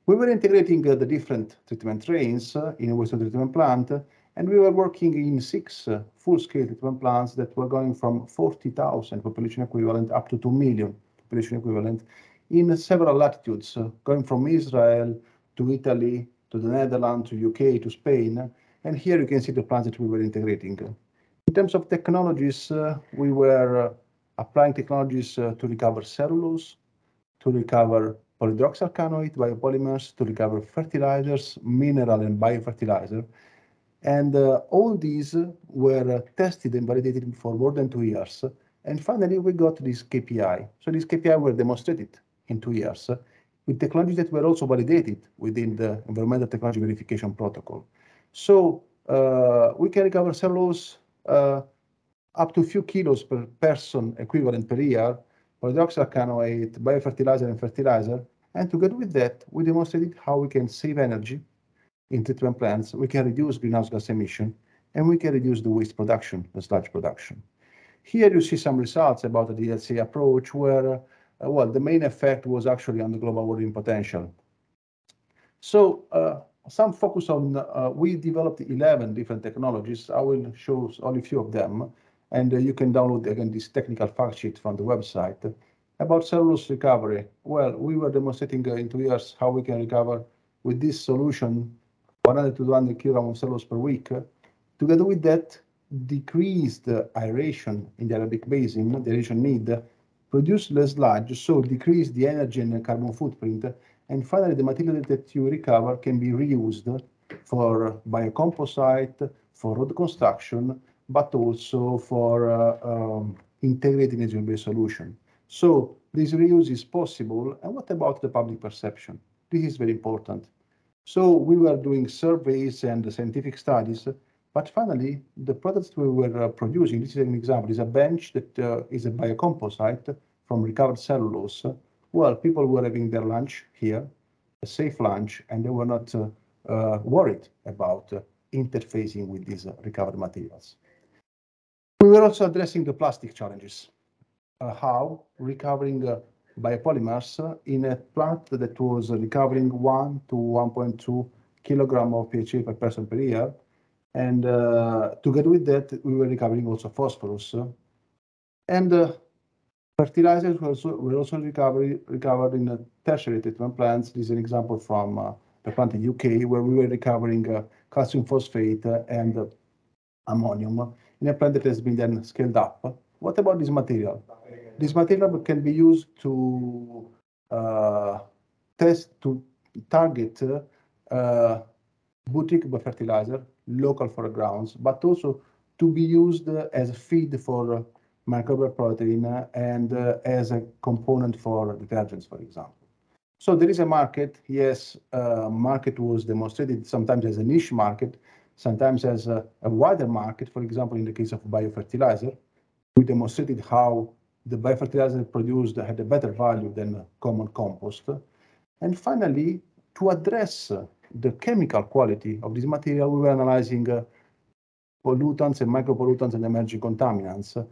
We were integrating the different treatment trains in a wastewater treatment plant, and we were working in 6 full-scale treatment plants that were going from 40,000 population equivalent up to 2 million population equivalent in several latitudes, going from Israel to Italy, to the Netherlands, to UK, to Spain. And here you can see the plants that we were integrating. In terms of technologies, we were applying technologies to recover cellulose, to recover polydroxylcanoate biopolymers, to recover fertilizers, mineral and biofertilizer. And all these were tested and validated for more than 2 years. And finally, we got this KPI. So these KPI were demonstrated in 2 years with technologies that were also validated within the Environmental Technology Verification Protocol. So we can recover cellulose up to a few kilos per person equivalent per year, polydroxylcanoate, biofertilizer, and fertilizer. And together with that, we demonstrated how we can save energy in treatment plants, we can reduce greenhouse gas emission, and we can reduce the waste production, the sludge production. Here you see some results about the DLC approach where, well, the main effect was actually on the global warming potential. So some focus on, we developed 11 different technologies. I will show only a few of them. And you can download, again, this technical fact sheet from the website. About cellulose recovery, well, we were demonstrating in 2 years how we can recover with this solution 100 to 200 kilograms of cellulose per week. Together with that, decrease the aeration in the aerobic basin, the aeration need, produce less sludge, so decrease the energy and the carbon footprint. And finally, the material that you recover can be reused for biocomposite, for road construction, but also for integrated energy-based solution. So this reuse is possible. And what about the public perception? This is very important. So we were doing surveys and scientific studies, but finally, the products we were producing, this is an example, is a bench that is a biocomposite from recovered cellulose. Well, people were having their lunch here, a safe lunch, and they were not worried about interfacing with these recovered materials. We were also addressing the plastic challenges. How recovering biopolymers in a plant that was recovering 1 to 1.2 kilogram of PHA per person per year. And together with that, we were recovering also phosphorus. And fertilizers were also recovered in tertiary treatment plants. This is an example from the plant in UK, where we were recovering calcium phosphate and ammonium in a plant that has been then scaled up. What about this material? This material can be used to target boutique fertilizer, local for grounds, but also to be used as a feed for microbial protein and as a component for detergents, for example. So there is a market. Yes, market was demonstrated sometimes as a niche market, sometimes as a wider market. For example, in the case of biofertilizer, we demonstrated how the biofertilizer produced had a better value than common compost. And finally, to address the chemical quality of this material, we were analyzing pollutants and micropollutants and emerging contaminants,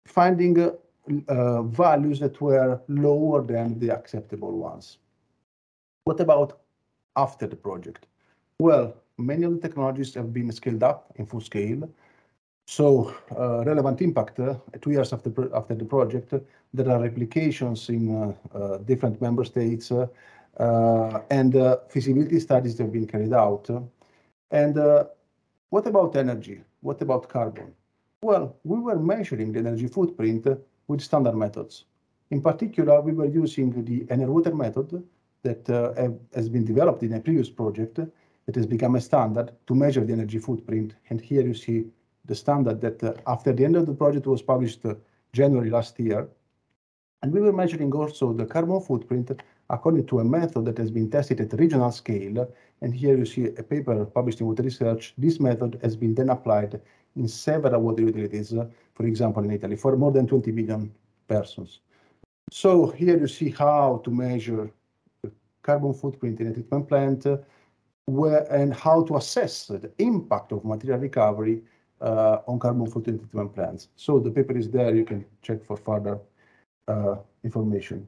finding values that were lower than the acceptable ones. What about after the project? Well, many of the technologies have been scaled up in full scale. So relevant impact, 2 years after the project, there are replications in different member states and feasibility studies that have been carried out. And what about energy? What about carbon? Well, we were measuring the energy footprint with standard methods. In particular, we were using the EERES4WATER method that has been developed in a previous project that has become a standard to measure the energy footprint. And here you see the standard that after the end of the project was published January last year. And we were measuring also the carbon footprint according to a method that has been tested at regional scale. And here you see a paper published in Water Research. This method has been then applied in several water utilities, for example, in Italy, for more than 20 million persons. So here you see how to measure the carbon footprint in a treatment plant, and how to assess the impact of material recovery on carbon footprint treatment plants. So the paper is there, you can check for further information.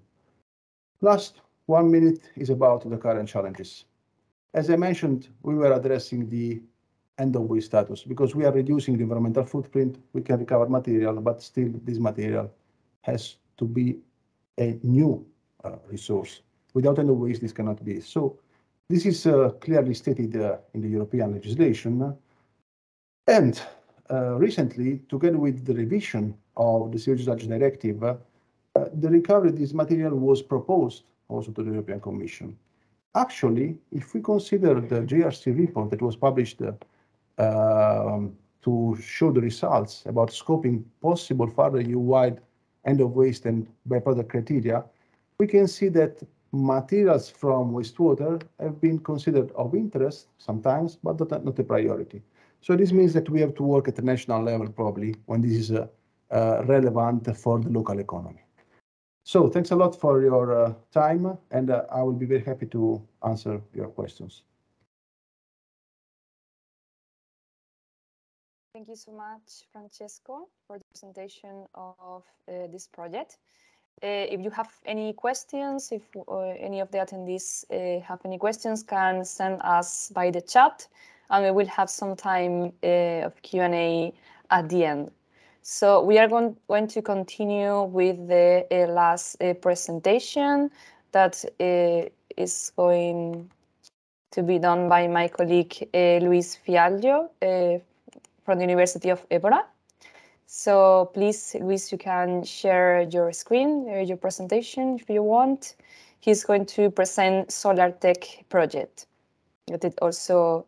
Last 1 minute is about the current challenges. As I mentioned, we were addressing the end of waste status because we are reducing the environmental footprint. We can recover material, but still this material has to be a new resource. Without end of waste, this cannot be. So this is clearly stated in the European legislation. And recently, together with the revision of the Sewage Sludge Directive, the recovery of this material was proposed also to the European Commission. Actually, if we consider the JRC report that was published to show the results about scoping possible further EU-wide end of waste and byproduct criteria, we can see that materials from wastewater have been considered of interest sometimes, but not a priority. So this means that we have to work at the national level probably when this is relevant for the local economy. So thanks a lot for your time, and I will be very happy to answer your questions. Thank you so much, Francesco, for the presentation of this project. If you have any questions, if any of the attendees have any questions, can send us by the chat, and we will have some time of Q&A at the end. So we are going to continue with the last presentation that is going to be done by my colleague Luis Fiallo from the University of Évora. So please, Luis, you can share your screen, your presentation if you want. He's going to present Solar Tech project that is also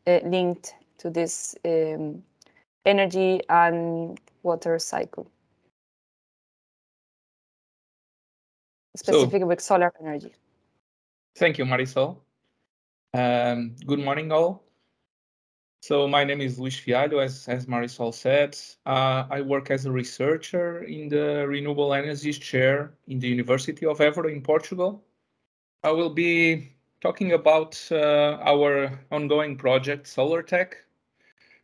linked to this energy and water cycle, specifically with solar energy. Thank you, Marisol. Good morning, all. So my name is Luis Fiallo, as Marisol said. I work as a researcher in the Renewable Energies Chair in the University of Évora in Portugal. I will be talking about our ongoing project, Solar Tech.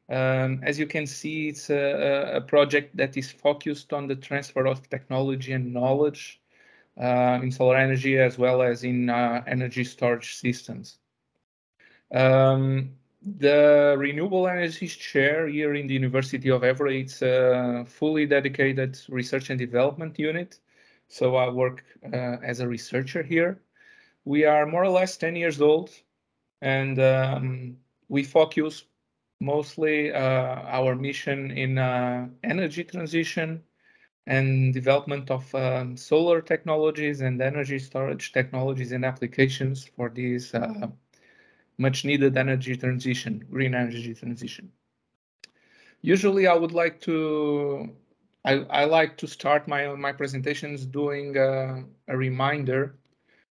As you can see, it's a project that is focused on the transfer of technology and knowledge in solar energy as well as in energy storage systems. The Renewable Energies Chair here in the University of Évora, it's a fully dedicated research and development unit. So I work as a researcher here. We are more or less 10 years old, and we focus mostly our mission in energy transition and development of solar technologies and energy storage technologies and applications for these much needed energy transition, green energy transition. Usually I would like to, I like to start my presentations doing a reminder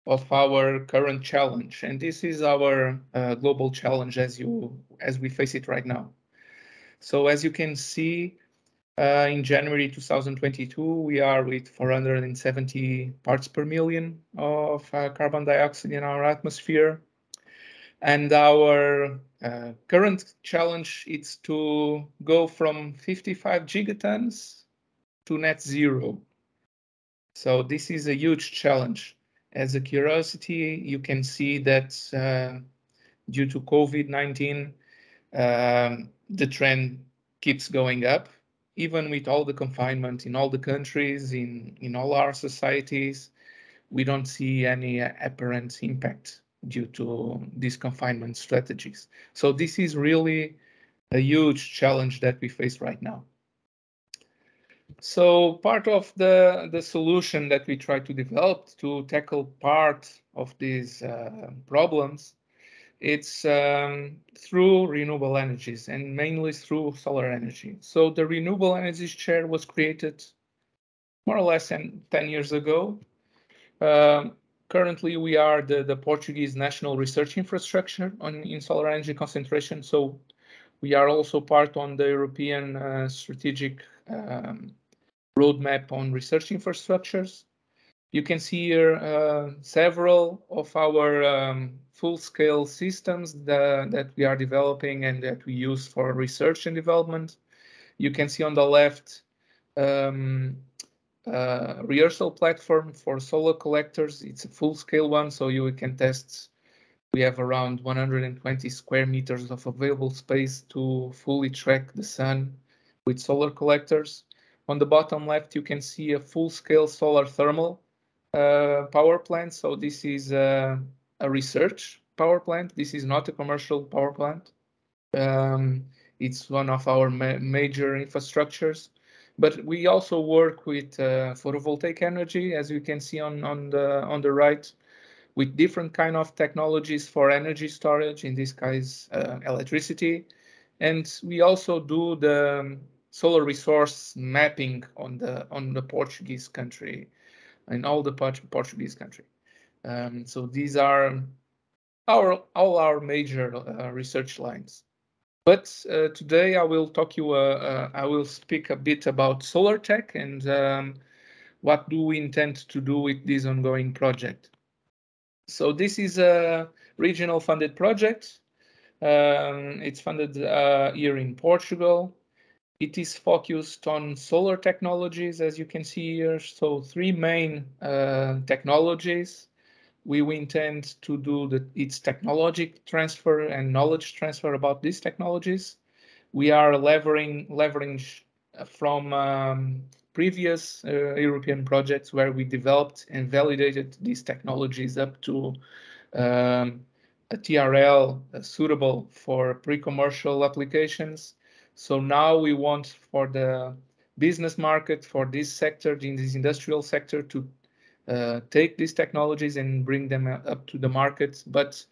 of our current challenge, and this is our global challenge as we face it right now. So as you can see, in January 2022, we are with 470 parts per million of carbon dioxide in our atmosphere, and our current challenge is to go from 55 gigatons to net zero. So this is a huge challenge. As a curiosity, you can see that due to COVID-19, the trend keeps going up, even with all the confinement in all the countries, in all our societies. We don't see any apparent impact due to these confinement strategies. So this is really a huge challenge that we face right now. So part of the solution that we try to develop to tackle part of these problems, it's through renewable energies and mainly through solar energy. So the Renewable Energies Chair was created more or less 10 years ago Currently, we are the Portuguese national research infrastructure in solar energy concentration. So we are also part on the European strategic roadmap on research infrastructures. You can see here several of our full-scale systems that we are developing and that we use for research and development. You can see on the left rehearsal platform for solar collectors. It's a full-scale one, so you can test. We have around 120 square meters of available space to fully track the sun with solar collectors. On the bottom left, you can see a full-scale solar thermal power plant. So this is a research power plant. This is not a commercial power plant. It's one of our major infrastructures. But we also work with photovoltaic energy, as you can see on the right, with different kind of technologies for energy storage, in this case, electricity. And we also do the solar resource mapping on the Portuguese country, in all the Portuguese country. So these are all our major research lines. But today I will I will speak a bit about solar tech and what do we intend to do with this ongoing project. So this is a regional funded project. It's funded here in Portugal. It is focused on solar technologies, as you can see here. So three main technologies. We intend to do its technology transfer and knowledge transfer about these technologies. We are leveraging from previous European projects where we developed and validated these technologies up to a TRL suitable for pre-commercial applications. So now we want for the business market, for this sector, in this industrial sector, to take these technologies and bring them up to the market, but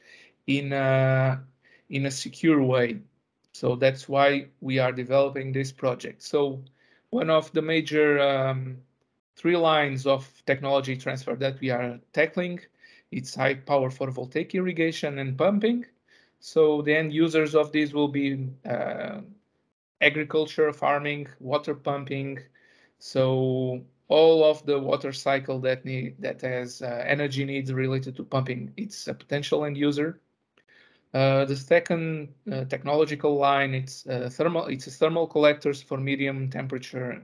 in a secure way. So that's why we are developing this project. So one of the major three lines of technology transfer that we are tackling, it's high power photovoltaic irrigation and pumping. So the end users of this will be agriculture, farming, water pumping. So all of the water cycle that has energy needs related to pumping, it's a potential end user. The second technological line, it's thermal collectors for medium temperature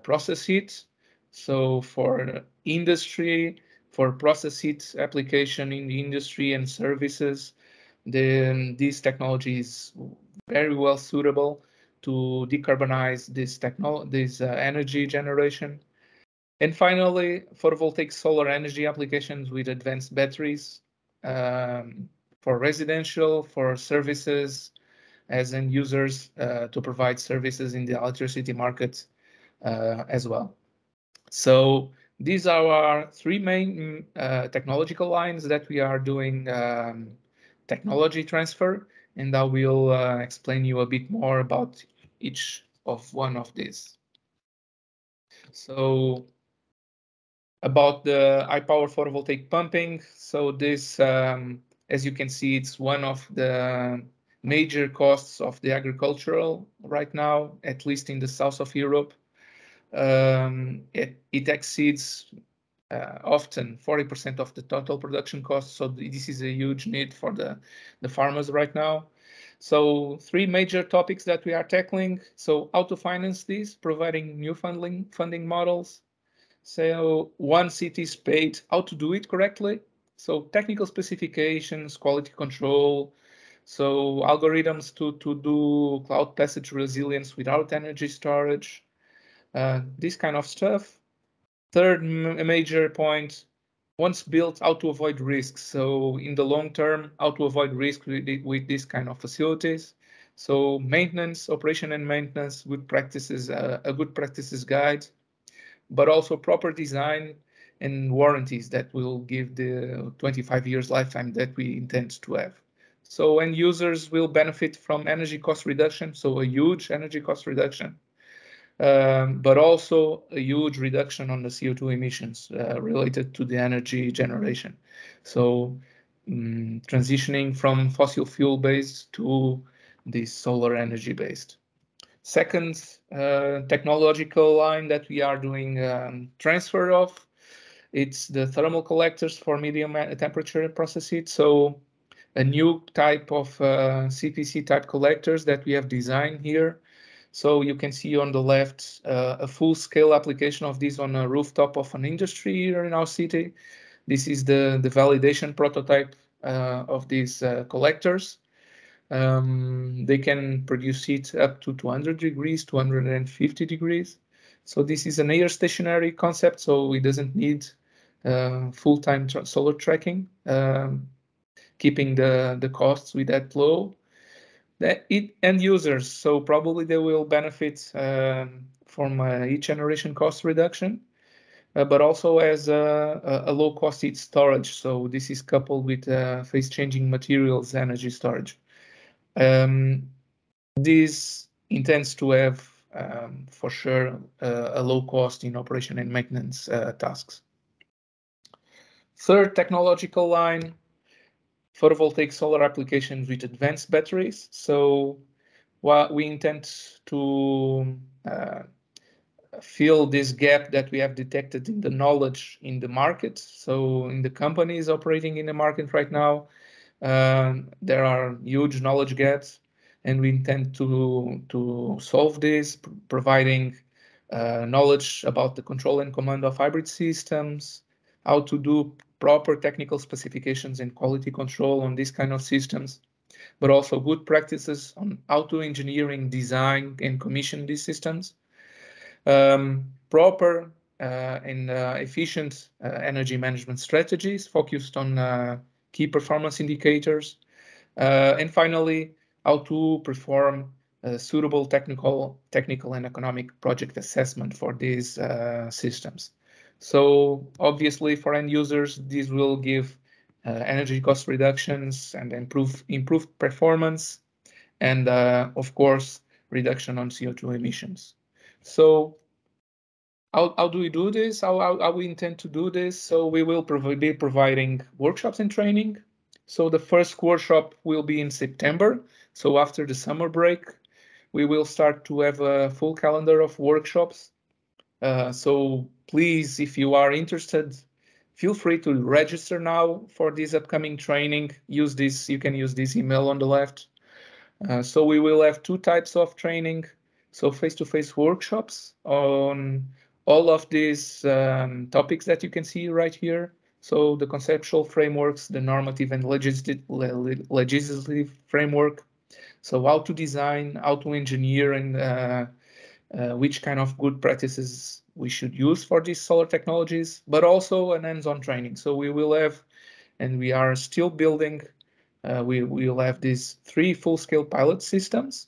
process heat. So for industry, for process heat application in the industry and services, then this technology is very well suitable to decarbonize this energy generation. And finally, photovoltaic solar energy applications with advanced batteries for residential, for services, as end users to provide services in the electricity market as well. So these are our three main technological lines that we are doing technology transfer, and I will explain you a bit more about each of one of these. So about the high power photovoltaic pumping. So this, as you can see, it's one of the major costs of the agricultural right now, at least in the south of Europe. It exceeds often 40% of the total production cost. So this is a huge need for the farmers right now. So three major topics that we are tackling. So how to finance this, providing new funding models. So once it is paid, how to do it correctly. So technical specifications, quality control, so algorithms to do cloud passage resilience without energy storage, this kind of stuff. Third major point, once built, how to avoid risks. So in the long term, how to avoid risk with this kind of facilities. So maintenance, operation and maintenance, good practices, a good practices guide, but also proper design and warranties that will give the 25 years lifetime that we intend to have. So end users will benefit from energy cost reduction, so a huge energy cost reduction. but also a huge reduction on the CO2 emissions related to the energy generation. So transitioning from fossil fuel based to this solar energy based. Second technological line that we are doing transfer of, it's the thermal collectors for medium temperature process heat. So a new type of CPC type collectors that we have designed here. So you can see on the left a full scale application of this on a rooftop of an industry here in our city. This is the validation prototype of these collectors. They can produce heat up to 200 degrees, 250 degrees. So this is an air stationary concept, so it doesn't need full-time solar tracking, keeping the costs with that low. End users, so probably they will benefit from each generation cost reduction, but also as a low-cost heat storage. So this is coupled with phase-changing materials energy storage. This intends to have, for sure, a low cost in operation and maintenance tasks. Third technological line, photovoltaic solar applications with advanced batteries. So what we intend to fill this gap that we have detected in the knowledge in the market. So in the companies operating in the market right now, there are huge knowledge gaps, and we intend to solve this, providing knowledge about the control and command of hybrid systems, how to do proper technical specifications and quality control on these kind of systems, but also good practices on how to engineering, design, and commission these systems. Proper and efficient energy management strategies focused on key performance indicators, and finally, how to perform suitable technical and economic project assessment for these systems. So obviously for end users, this will give energy cost reductions and improved performance, and of course, reduction on CO2 emissions. So how do we do this? How we intend to do this? So we will be providing workshops and training. So the first workshop will be in September. So after the summer break, we will start to have a full calendar of workshops. So please, if you are interested, feel free to register now for this upcoming training. Use this, you can use this email on the left. So we will have two types of training. So face-to-face workshops on all of these topics that you can see right here. So the conceptual frameworks, the normative and legislative framework. So how to design, how to engineer, and which kind of good practices we should use for these solar technologies, but also an hands-on training. So we will have, and we are still building, we will have these 3 full-scale pilot systems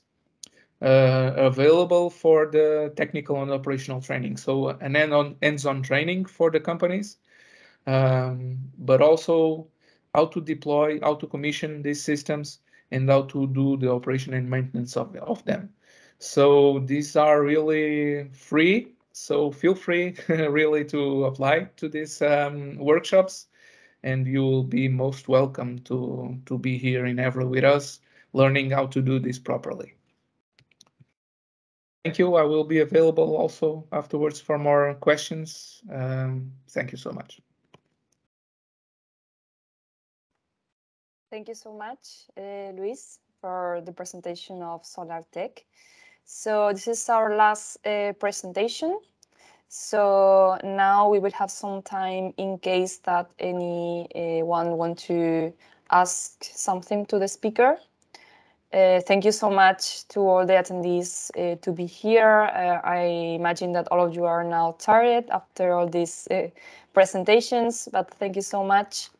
available for the technical and operational training. So an hands-on training for the companies, but also how to deploy, how to commission these systems, and how to do the operation and maintenance of them. So these are really free. So feel free really to apply to these workshops, and you will be most welcome to be here in Évora with us, learning how to do this properly. Thank you. I will be available also afterwards for more questions. Thank you so much. Thank you so much, Luis, for the presentation of Solar Tech. So this is our last presentation. So now we will have some time in case that anyone want to ask something to the speaker. Thank you so much to all the attendees to be here. I imagine that all of you are now tired after all these presentations, but thank you so much.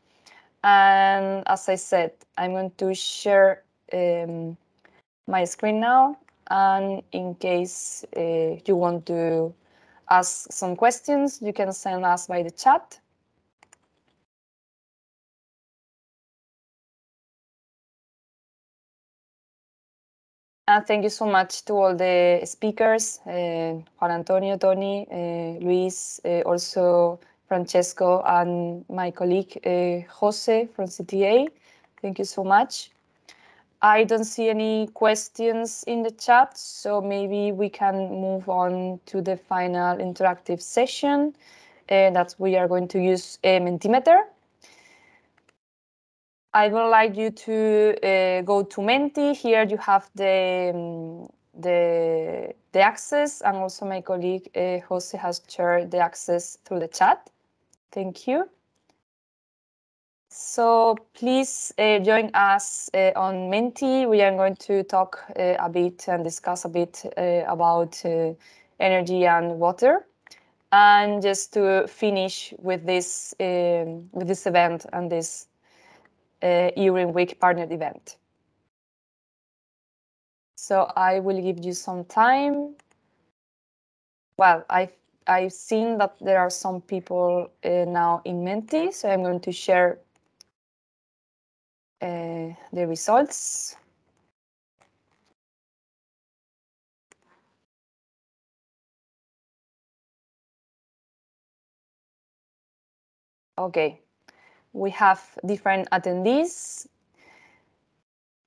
And as I said, I'm going to share my screen now. And in case you want to ask some questions, you can send us by the chat. And thank you so much to all the speakers, Juan Antonio, Tony, Luis, also Francesco, and my colleague, Jose from CTA. Thank you so much. I don't see any questions in the chat, so maybe we can move on to the final interactive session that we are going to use a Mentimeter. I would like you to go to Menti. Here you have the access, and also my colleague Jose has shared the access through the chat. Thank you. So please join us on Menti. We are going to talk a bit and discuss a bit about energy and water. And just to finish with this event and this EERE Week partnered event. So I will give you some time. Well, I've seen that there are some people now in Menti, so I'm going to share the results. Okay, we have different attendees.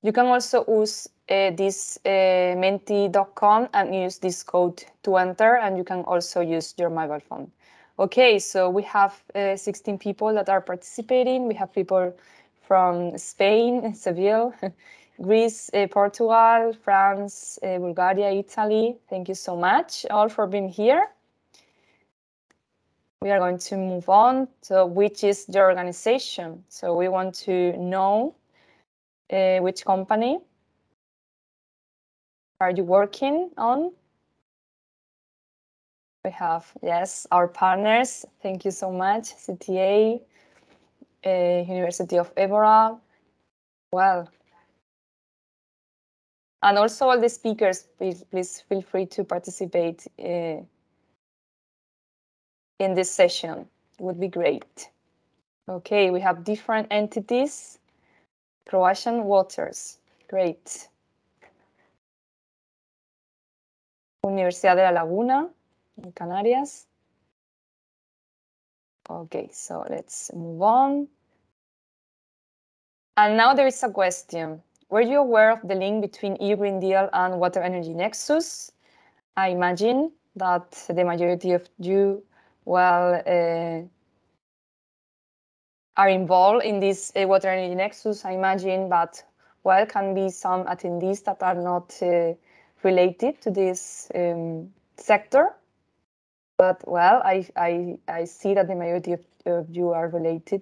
You can also use this menti.com and use this code to enter, and you can also use your mobile phone. Okay, so we have 16 people that are participating. We have people from Spain, Seville, Greece, Portugal, France, Bulgaria, Italy. Thank you so much all for being here. We are going to move on. So which is your organization? So we want to know which company are you working on? We have, yes, our partners. Thank you so much. CTA, University of Évora. Well, and also all the speakers, please feel free to participate in this session. It would be great. Okay, we have different entities. Croatian Waters, great. Universidad de La Laguna, in Canarias. Okay, so let's move on. And now there is a question. Were you aware of the link between EU Green Deal and Water-Energy Nexus? I imagine that the majority of you, well, are involved in this Water-Energy Nexus, I imagine, but, well, can be some attendees that are not related to this sector. But, well, I see that the majority of you are related.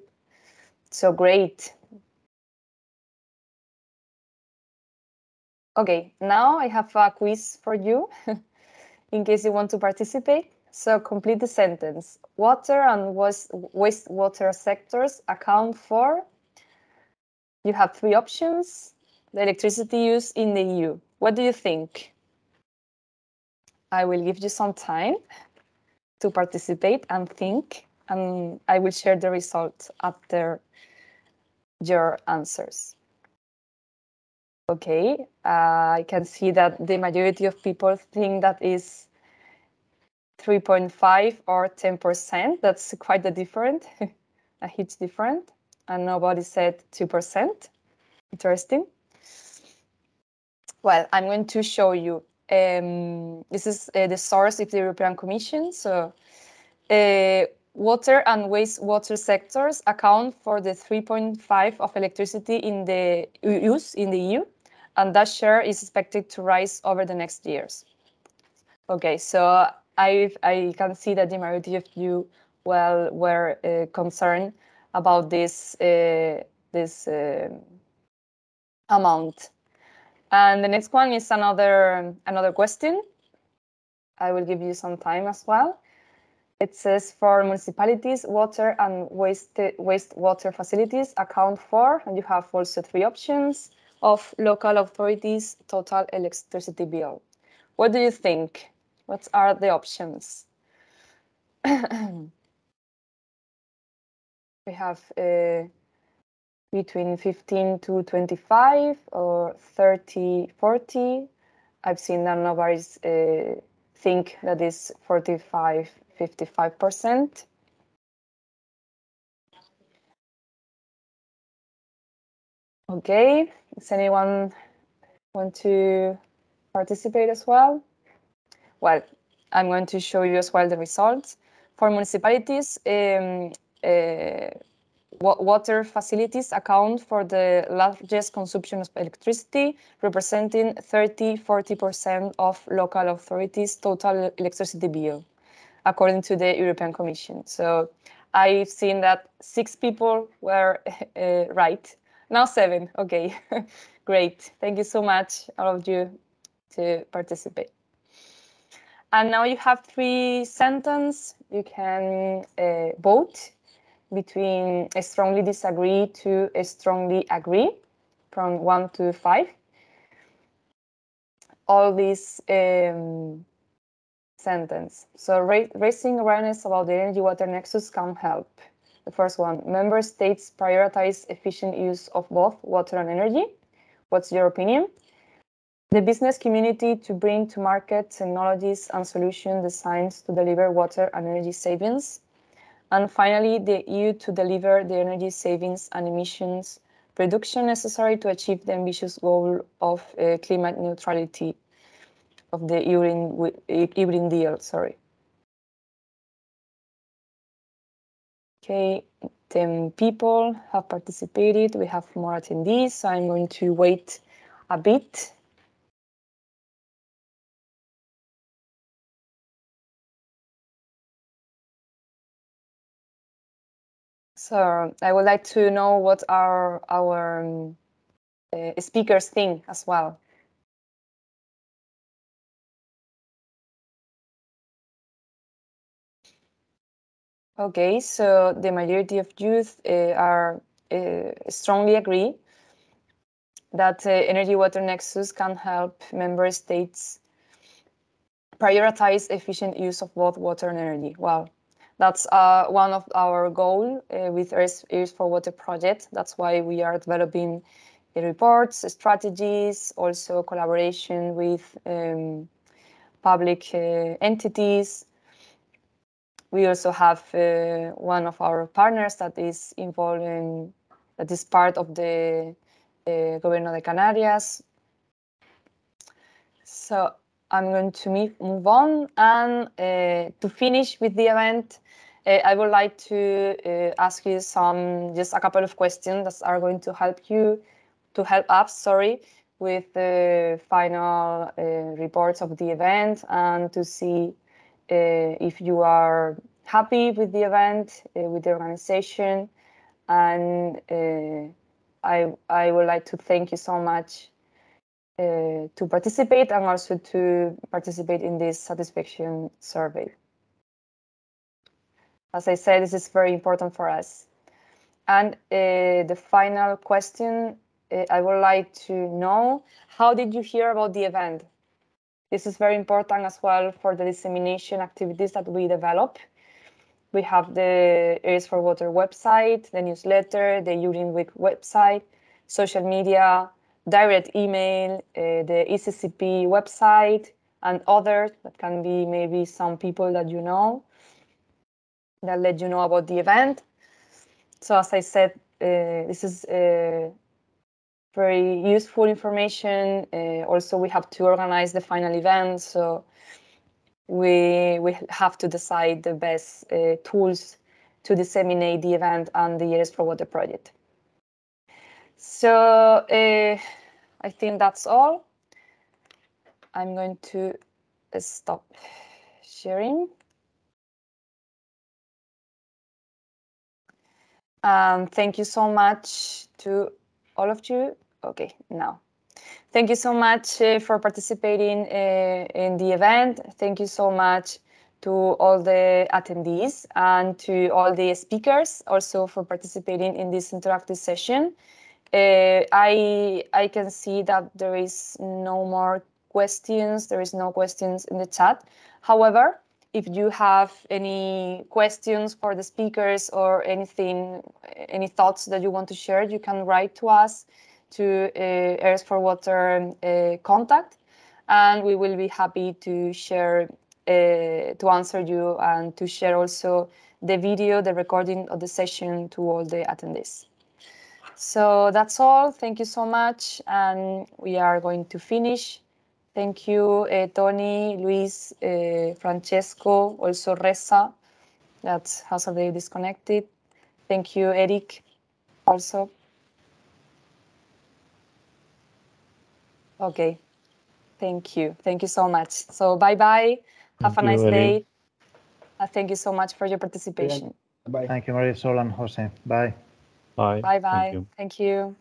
So great. Okay, now I have a quiz for you in case you want to participate. So complete the sentence. Water and wastewater sectors account for, you have three options, the electricity use in the EU. What do you think? I will give you some time to participate and think, and I will share the results after your answers. Okay, I can see that the majority of people think that is 3.5 or 10%. That's quite a different, a huge difference. And nobody said 2%. Interesting. Well, I'm going to show you. This is the source of the European Commission. So water and wastewater sectors account for the 3.5% of electricity in the use in the EU. And that share is expected to rise over the next years. Okay, so I can see that the majority of you, well, were concerned about this amount. And the next one is another question. I will give you some time as well. It says for municipalities, water and wastewater facilities account for, and you have also three options of local authorities' total electricity bill. What do you think? What are the options? We have between 15 to 25 or 30, 40 I've seen that nobody's think that is 45, 55%. Okay, does anyone want to participate as well? Well, I'm going to show you as well the results. For municipalities, water facilities account for the largest consumption of electricity, representing 30–40% of local authorities' total electricity bill, according to the European Commission. So I've seen that 6 people were right. Now 7, okay, great. Thank you so much, all of you, to participate. And now you have 3 sentences. You can vote between I strongly disagree to I strongly agree, from 1 to 5. All these sentence. So raising awareness about the energy water nexus can help. The first one, member states prioritize efficient use of both water and energy. What's your opinion? The business community to bring to market technologies and solution designs to deliver water and energy savings. And finally, the EU to deliver the energy savings and emissions reduction necessary to achieve the ambitious goal of climate neutrality of the EU Green Deal, sorry. Okay, 10 people have participated. We have more attendees, so I'm going to wait a bit. So I would like to know what our speakers think as well. Okay, so the majority of youth strongly agree that energy water nexus can help member states prioritize efficient use of both water and energy. Well, that's one of our goals with EERES4WATER project. That's why we are developing reports, strategies, also collaboration with public entities. We also have one of our partners that is involved in, that is part of the Gobierno de Canarias. So I'm going to move on, and to finish with the event, I would like to ask you just a couple of questions that are going to help us, with the final reports of the event, and to see if you are happy with the event, with the organization. And I would like to thank you so much to participate, and also to participate in this satisfaction survey. As I said, this is very important for us. And the final question, I would like to know, how did you hear about the event? This is very important as well for the dissemination activities that we develop. We have the EERES4WATER website, the newsletter, the Green Week website, social media, direct email, the ECCP website, and others that can be maybe some people that you know, that let you know about the event. So as I said, this is very useful information. Also, we have to organize the final event, so we have to decide the best tools to disseminate the event and the EERES4WATER project. So I think that's all. I'm going to stop sharing. Thank you so much to all of you. Okay, now. Thank you so much for participating in the event. Thank you so much to all the attendees and to all the speakers also for participating in this interactive session. I can see that there is no more questions. There is no questions in the chat. However, if you have any questions for the speakers or anything, any thoughts that you want to share, you can write to us to EERES4WATER contact, and we will be happy to share, to answer you and to share also the video, the recording of the session to all the attendees. So that's all. Thank you so much, and we are going to finish. Thank you, Tony, Luis, Francesco, also Reza, that has already disconnected. Thank you, Eric, also. Okay, thank you. Thank you so much. So bye-bye. Have a nice day. Thank you so much for your participation. Bye. Thank you, Marisol and Jose. Bye. Bye. Bye-bye. Thank you.